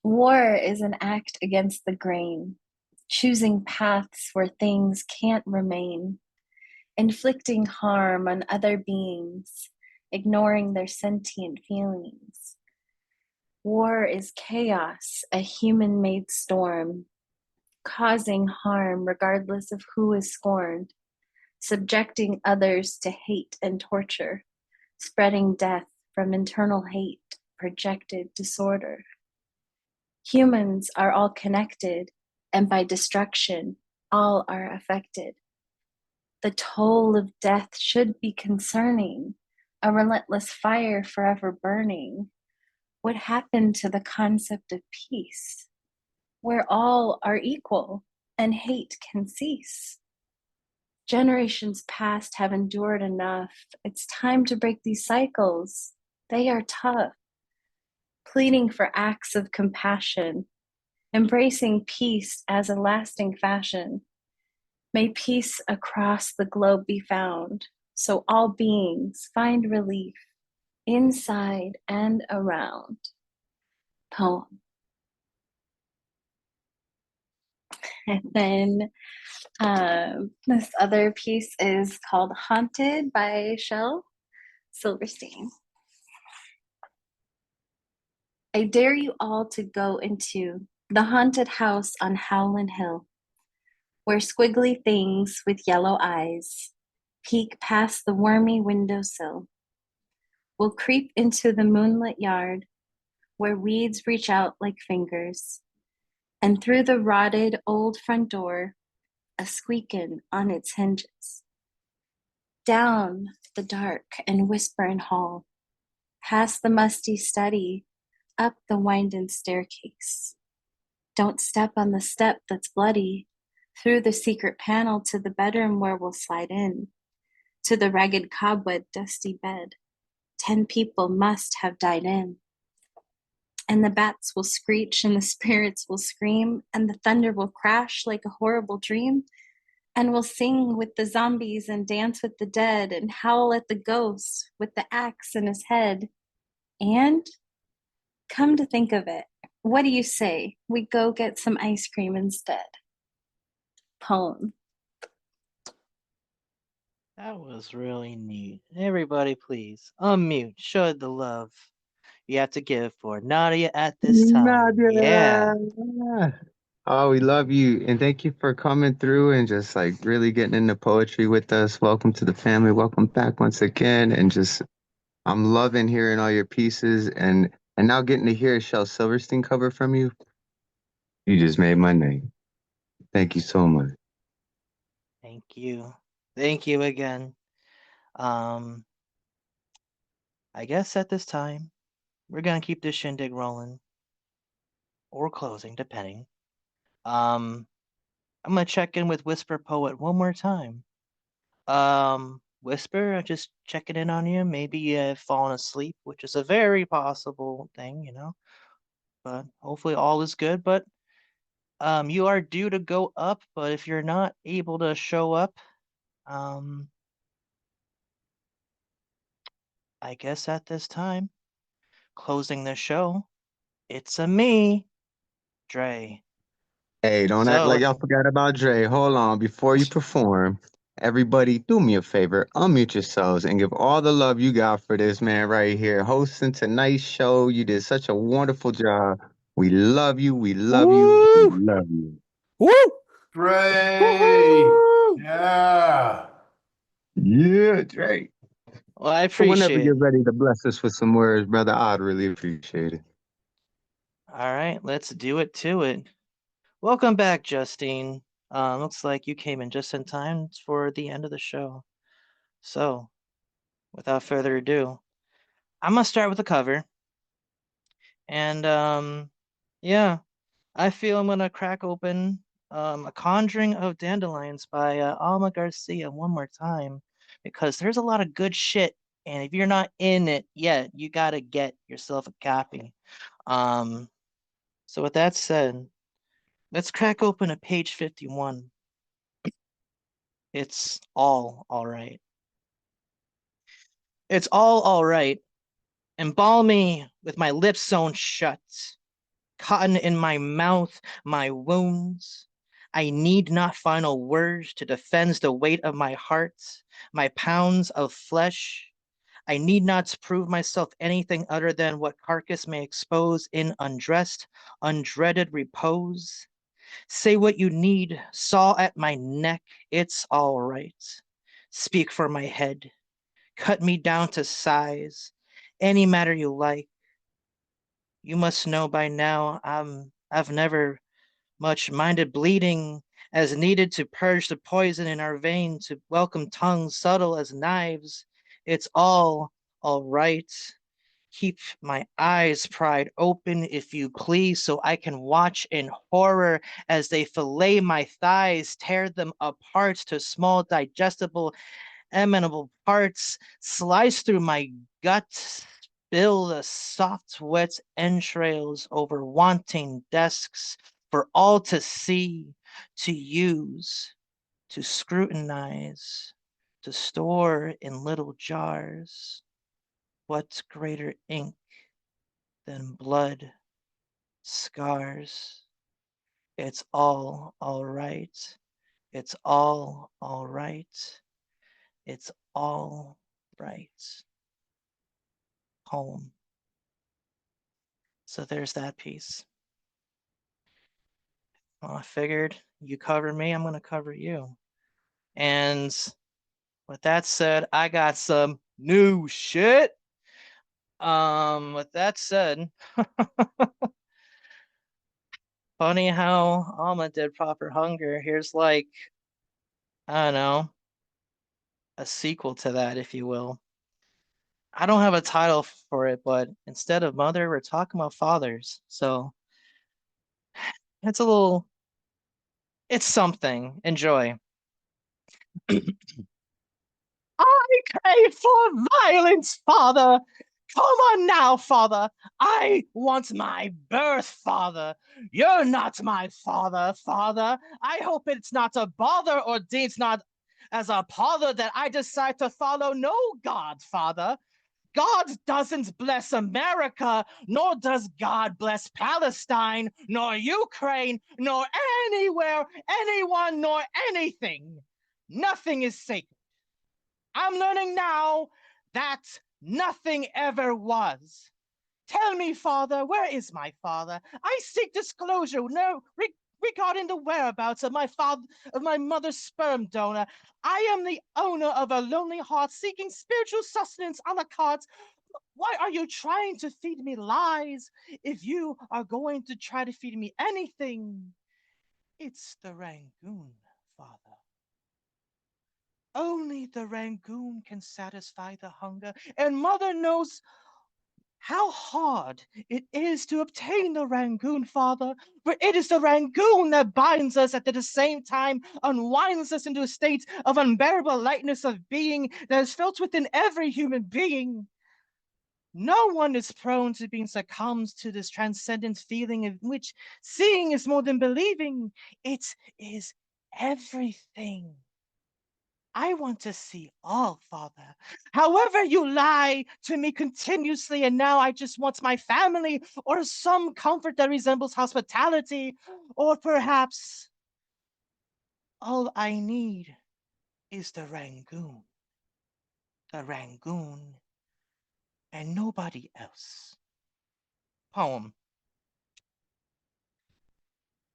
War is an act against the grain, choosing paths where things can't remain, inflicting harm on other beings, ignoring their sentient feelings. War is chaos, a human made storm, causing harm regardless of who is scorned, subjecting others to hate and torture, spreading death from internal hate, projected disorder. Humans are all connected, and by destruction, all are affected. The toll of death should be concerning, a relentless fire forever burning. What happened to the concept of peace, where all are equal and hate can cease? Generations past have endured enough. It's time to break these cycles. They are tough. Pleading for acts of compassion, embracing peace as a lasting fashion. May peace across the globe be found, so all beings find relief inside and around. Poem. And then this other piece is called Haunted by Shel Silverstein. I dare you all to go into the haunted house on Howland Hill, where squiggly things with yellow eyes peek past the wormy windowsill. We'll creep into the moonlit yard, where weeds reach out like fingers, and through the rotted old front door, a squeakin' on its hinges. Down the dark and whispering hall, past the musty study, up the winding staircase. Don't step on the step that's bloody, through the secret panel to the bedroom where we'll slide in, to the ragged cobweb dusty bed. 10 people must have died in. And the bats will screech and the spirits will scream and the thunder will crash like a horrible dream. And we'll sing with the zombies and dance with the dead and howl at the ghosts with the axe in his head. And come to think of it, what do you say we go get some ice cream instead? Poem. That was really neat. Everybody, please unmute. Show the love you have to give for Nadia at this time. Yeah. Nadia. Oh, we love you. And thank you for coming through and just like really getting into poetry with us. Welcome to the family. Welcome back once again. And just I'm loving hearing all your pieces and now getting to hear a Shel Silverstein cover from you. You just made my night. Thank you so much. Thank you. Thank you again. Um, I guess at this time, we're gonna keep this shindig rolling or closing, depending. Um, I'm gonna check in with Whisper Poet one more time. Whisper, just checking in on you. Maybe you've fallen asleep, which is a very possible thing, but hopefully all is good. But you are due to go up, but if you're not able to show up, um, I guess at this time, closing the show, it's a me, Dre. Hey, don't act like So, y'all forgot about Dre. Hold on. Before you perform, everybody do me a favor, unmute yourselves and give all the love you got for this man right here hosting tonight's show. You did such a wonderful job. We love you. We love you. We Woo! love you. Woo! Dre. Woohoo! Yeah. Yeah, Dre. well, I So whenever appreciate you're it. ready to bless us with some words, brother, I'd really appreciate it. All right, let's do it to it. Welcome back, Justine. Looks like you came in just in time for the end of the show. So, without further ado, I'm gonna start with the cover. And yeah, I feel I'm gonna crack open A Conjuring of Dandelions by Alma Garcia one more time because there's a lot of good shit, and if you're not in it yet, you gotta get yourself a copy. Um, so with that said, let's crack open a page 51. It's all right. It's all right. Embalm me with my lips sewn shut. Cotton in my mouth, my wounds. I need not final words to defend the weight of my heart, my pounds of flesh. I need not prove myself anything other than what carcass may expose in undressed, undreaded repose. Say what you need, saw at my neck, it's all right. Speak for my head, cut me down to size, any matter you like. You must know by now I've never much minded bleeding as needed to purge the poison in our vein, to welcome tongues subtle as knives. It's all right. Keep my eyes pried open, if you please, so I can watch in horror as they fillet my thighs, tear them apart to small, digestible, amenable parts, slice through my gut, spill the soft, wet entrails over wanting desks for all to see, to use, to scrutinize, to store in little jars. What greater ink than blood, scars? It's all right. It's all right. It's all right. Home. So there's that piece. Well, I figured you cover me, I'm going to cover you. And with that said, I got some new shit. With that said, funny how Alma did Proper Hunger. Here's like, I don't know, a sequel to that, if you will. I don't have a title for it, but instead of mother, we're talking about fathers. So it's a little, it's something. Enjoy. I crave for violence, father. Come on now, father. I want my birth, father. You're not my father, father. I hope it's not a bother or deems not as a pother that I decide to follow no God, father. God doesn't bless America, nor does God bless Palestine, nor Ukraine, nor anywhere, anyone, nor anything. Nothing is sacred. I'm learning now that nothing ever was. Tell me, father, where is my father? I seek disclosure regarding the whereabouts of my father, of my mother's sperm donor. I am the owner of a lonely heart seeking spiritual sustenance a la carte. Why are you trying to feed me lies if you are going to try to feed me anything? It's the Rangoon, Father. Only the Rangoon can satisfy the hunger, and Mother knows how hard it is to obtain the Rangoon, Father, for it is the Rangoon that binds us at the same time, unwinds us into a state of unbearable lightness of being that is felt within every human being. No one is prone to being succumbed to this transcendent feeling in which seeing is more than believing. It is everything. I want to see all, Father. However, you lie to me continuously, and now I just want my family or some comfort that resembles hospitality, or perhaps all I need is the Rangoon. The Rangoon and nobody else. Poem.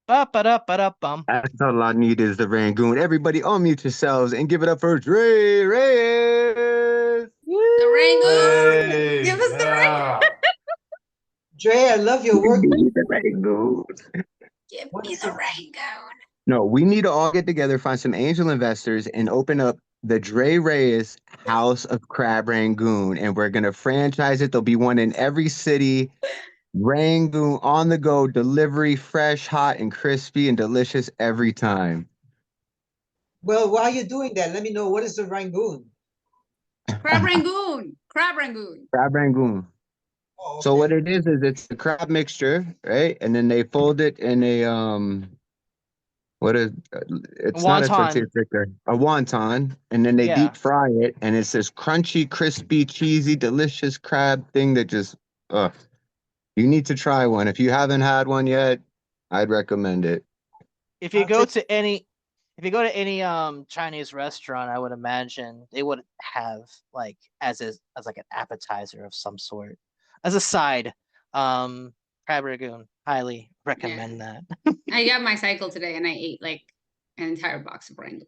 Ba-ba-da-ba-da-bum. That's all I need is the Rangoon. Everybody unmute yourselves and give it up for Dre Reyes. The Rangoon! Hey, Give us the Rangoon! yeah. Dre, I love your work. The Rangoon. Give What me is the it? Rangoon. No, we need to all get together, find some angel investors, and open up the Dre Reyes House of Crab Rangoon. And we're gonna franchise it. There'll be one in every city. Rangoon on the go, delivery, fresh, hot, and crispy and delicious every time. Well, while you're doing that, let me know what is the Rangoon? Crab Rangoon! Crab Rangoon! Crab Rangoon. Oh, So okay. what it is it's a crab mixture, right? And then they fold it in a what is it's not a tortilla Wonton. sticker, a wonton, and then they Yeah. deep fry it, and it's this crunchy, crispy, cheesy, delicious crab thing that just you need to try one. If you haven't had one yet, I'd recommend it. If you I'll go take to any if you go to any Chinese restaurant, I would imagine they would have like as like an appetizer of some sort. As a side, crab ragoon. Highly Yeah. recommend that. I got my cycle today and I ate like an entire box of Rangoon.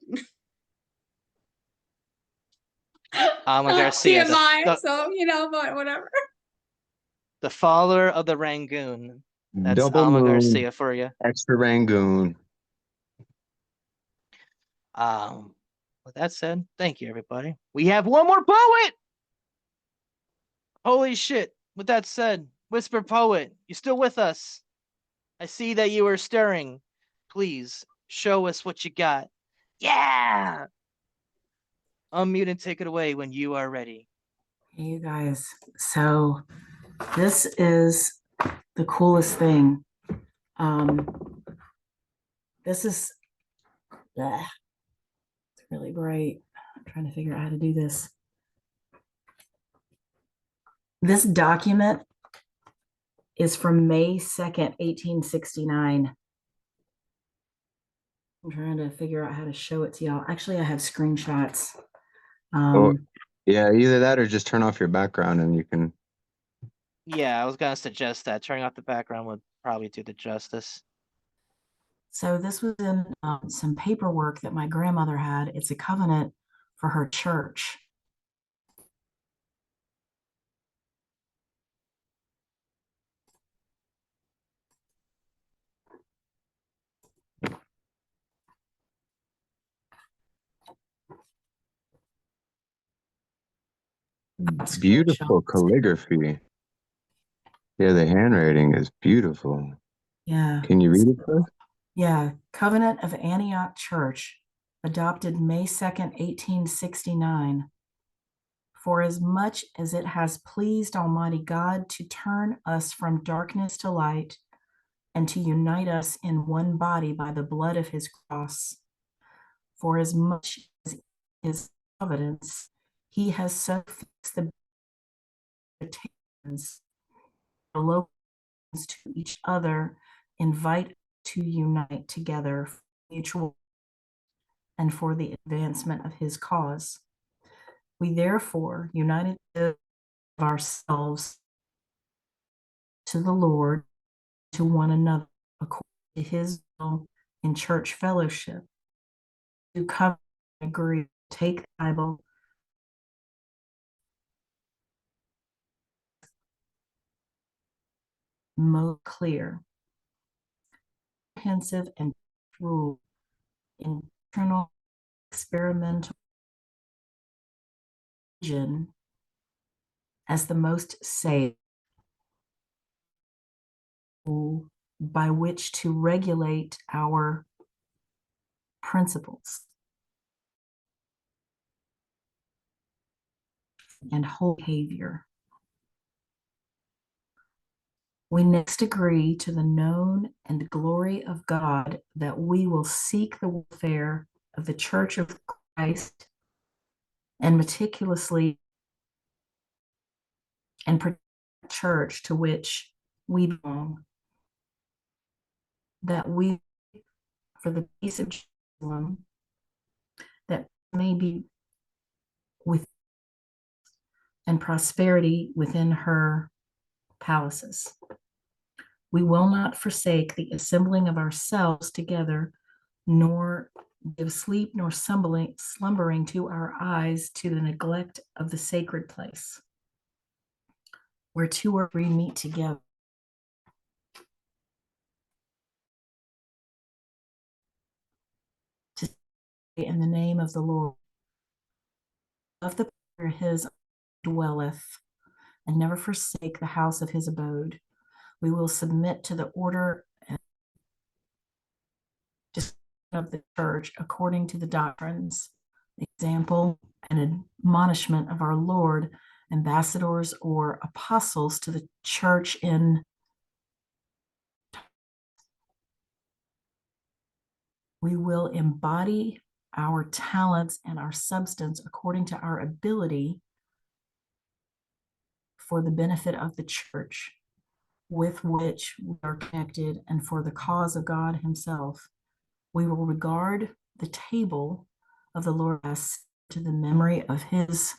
Alma Garcia, TMI, so you know, but whatever. the follower of the Rangoon. That's Double Alma moon, Garcia for you. extra Rangoon. With that said, thank you everybody. We have one more poet. Holy shit. With that said, Whisper Poet, you still with us? I see that you are stirring. Please show us what you got. Yeah. Unmute and take it away when you are ready. Hey, you guys. So this is the coolest thing. This is it's really bright. I'm trying to figure out how to do this. This document is from May 2nd, 1869. I'm trying to figure out how to show it to y'all. Actually, I have screenshots. Oh, yeah, either that or just turn off your background and you can. Yeah, I was gonna suggest that. Turning off the background would probably do the justice. So this was in some paperwork that my grandmother had. It's a covenant for her church. Beautiful calligraphy. Yeah, the handwriting is beautiful. Yeah. Can you read it first? Yeah. Covenant of Antioch Church, adopted May 2nd, 1869. For as much as it has pleased Almighty God to turn us from darkness to light and to unite us in one body by the blood of his cross, for as much as his providence, he has so fixed the invitations to each other, invite to unite together for mutual and for the advancement of his cause. We therefore, united ourselves to the Lord, to one another, according to his will in church fellowship, to come and agree, take the Bible, most clear, comprehensive, and rule, internal experimental vision as the most safe tool by which to regulate our principles and whole behavior. We next agree to the known and glory of God that we will seek the welfare of the Church of Christ and meticulously and protect the church to which we belong, that we, for the peace of Jerusalem, that may be with and prosperity within her palaces. We will not forsake the assembling of ourselves together, nor give sleep nor slumbering to our eyes to the neglect of the sacred place, where two or three meet together. To say in the name of the Lord, of the prayer his dwelleth, and never forsake the house of his abode. We will submit to the order of the church according to the doctrines, example, and admonishment of our Lord, ambassadors or apostles to the church in we will embody our talents and our substance according to our ability for the benefit of the church with which we are connected and for the cause of God himself. We will regard the table of the Lord as to the memory of his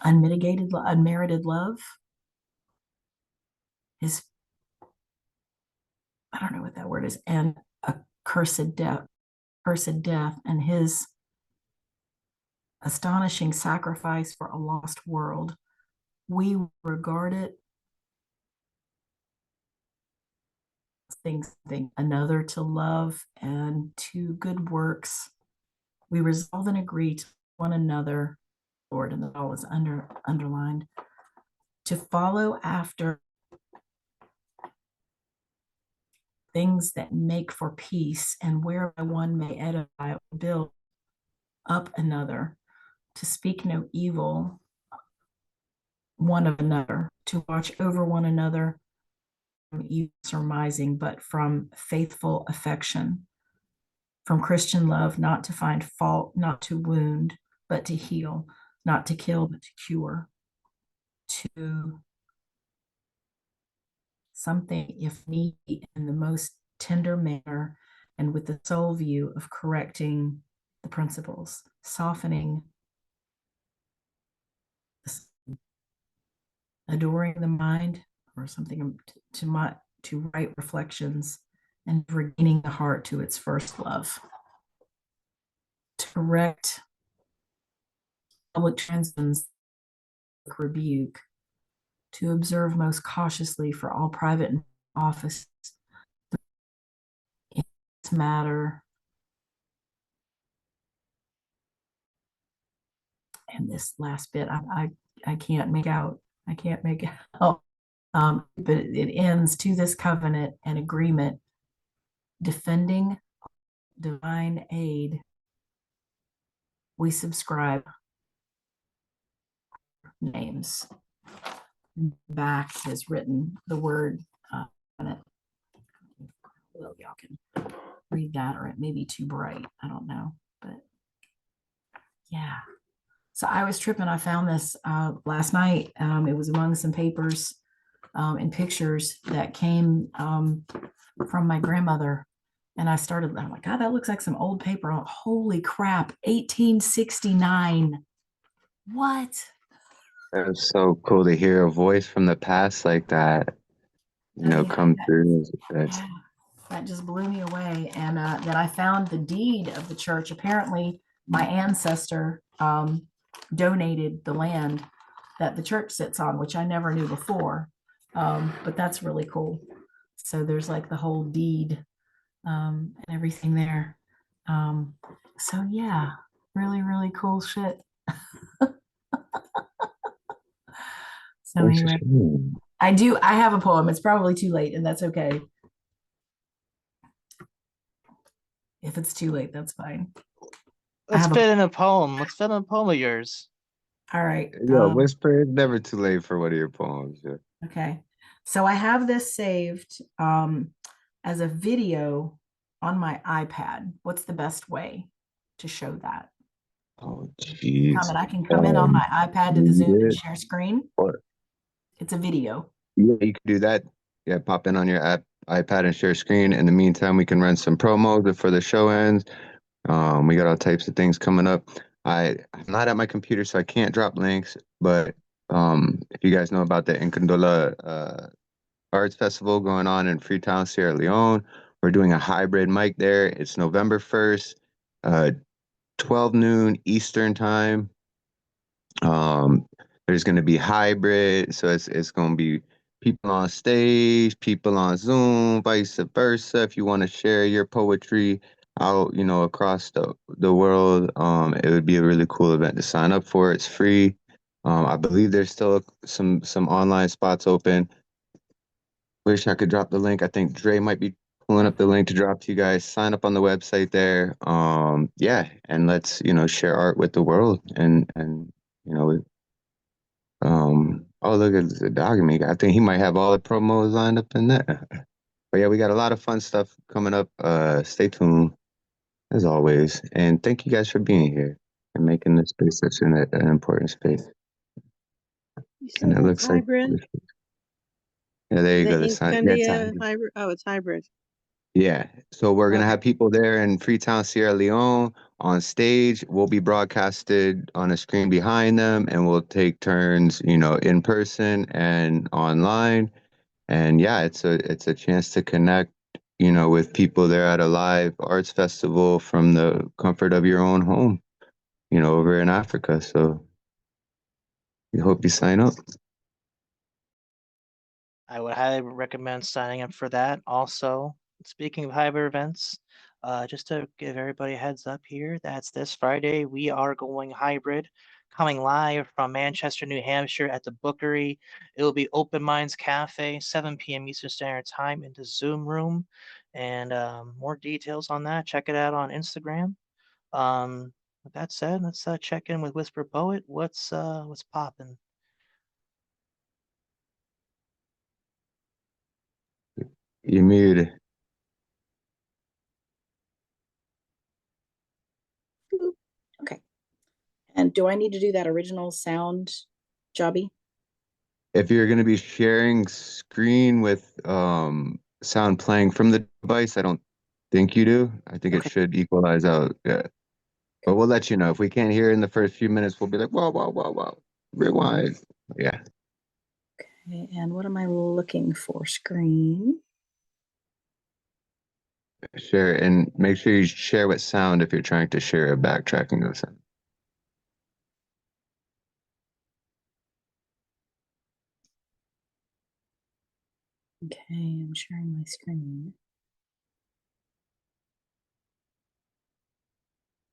unmerited love, his, I don't know what that word is, and a cursed death, and his astonishing sacrifice for a lost world. We regard it things another to love and to good works. We resolve and agree to one another, Lord, and that all is underlined, to follow after things that make for peace, and whereby one may edify or build up another, to speak no evil one of another, to watch over one another from evil surmising, but from faithful affection, from Christian love, not to find fault, not to wound, but to heal, not to kill, but to cure, to something, if need, in the most tender manner and with the sole view of correcting the principles, softening, adoring the mind, or something to right reflections, and regaining the heart to its first love, to correct public transitions, rebuke, to observe most cautiously for all private office in this matter. And this last bit, I can't make out. I can't make out. But it ends to this covenant and agreement, defending divine aid. We subscribe names. Back is written the word on it. Well, y'all can read that, or it may be too bright. I don't know, but yeah. So I was tripping. I found this last night. It was among some papers and pictures that came from my grandmother. And I'm like, God, that looks like some old paper. Oh, holy crap, 1869. What? It was so cool to hear a voice from the past like that, come through. Yeah, that just blew me away. And that I found the deed of the church. Apparently, my ancestor donated the land that the church sits on, which I never knew before. But that's really cool. So there's like the whole deed and everything there. So yeah, really, really cool shit. So anyway, I have a poem. It's probably too late, and that's okay. If it's too late, that's fine. Let's fit in a poem. Let's fit in a poem of yours. All right. Yo, Whisper, it's never too late for one of your poems. Yeah. Okay. So I have this saved as a video on my iPad. What's the best way to show that? Oh, jeez. I can come in on my iPad to the Zoom and share screen. Or, It's a video. yeah, you can do that. Yeah, pop in on your iPad and share screen. In the meantime, we can run some promos before the show ends. We got all types of things coming up. I'm not at my computer, so I can't drop links. But if you guys know about the Nkandola Arts Festival going on in Freetown, Sierra Leone, we're doing a hybrid mic there. It's November 1st, 12 noon Eastern time. There's going to be hybrid, so it's going to be people on stage, people on Zoom, vice versa. If you want to share your poetry out, across the world, it would be a really cool event to sign up for. It's free. I believe there's still some online spots open. Wish I could drop the link. I think Dre might be pulling up the link to drop to you guys. Sign up on the website there. Yeah, and let's share art with the world and oh, look at the dog in me. I think he might have all the promos lined up in there. But yeah, we got a lot of fun stuff coming up. Stay tuned as always. And thank you guys for being here and making this space such an important space. You And said it it's looks like, hybrid? yeah, there you The go. The sign. Yeah, it's Incandia hybrid. hybrid? Oh, it's hybrid. Yeah. So we're gonna Okay. have people there in Freetown, Sierra Leone on stage. We'll be broadcasted on a screen behind them, and we'll take turns, in person and online. And yeah, it's a chance to connect, with people there at a live arts festival from the comfort of your own home, over in Africa. So we hope you sign up. I would highly recommend signing up for that. Also, speaking of hybrid events, just to give everybody a heads up here, that's this Friday. We are going hybrid, coming live from Manchester, New Hampshire at the Bookery. It will be Open Minds Cafe, 7 p.m. Eastern Standard Time in the Zoom room. And more details on that, check it out on Instagram. With that said, let's check in with Whisper Poet. What's popping? You're muted. Okay. And do I need to do that original sound jobby? If you're gonna be sharing screen with sound playing from the device, I don't think you do. I think it should equalize out. Yeah. But we'll let you know. If we can't hear in the first few minutes, we'll be like, whoa, whoa, whoa, whoa. Rewind. Yeah. Okay, and what am I looking for? Screen. Share and make sure you share with sound if you're trying to share a backtracking of sound. Okay, I'm sharing my screen.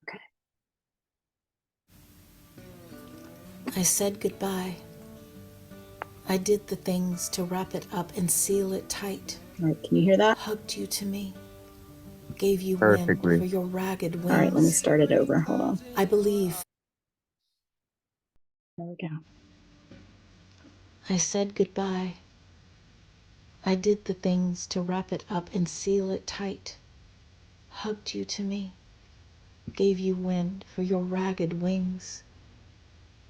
Okay. I said goodbye. I did the things to wrap it up and seal it tight. All right, can you hear that? Hugged you to me. Gave you wind for your ragged wings. All right, let me start it over. Hold on. I believe. There we go. I said goodbye. I did the things to wrap it up and seal it tight. Hugged you to me. Gave you wind for your ragged wings.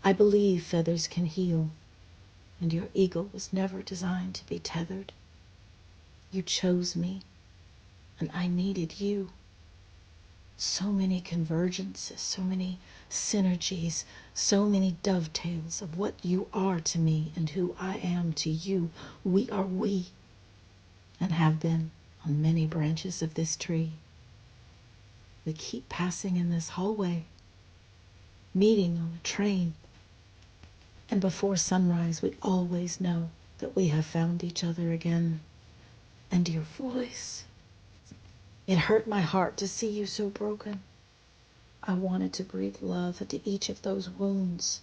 I believe feathers can heal, and your eagle was never designed to be tethered. You chose me, and I needed you. So many convergences, so many synergies, so many dovetails of what you are to me and who I am to you. We are we, and have been on many branches of this tree. We keep passing in this hallway, meeting on a train, and before sunrise we always know that we have found each other again. and your voice. It hurt my heart to see you so broken. I wanted to breathe love into each of those wounds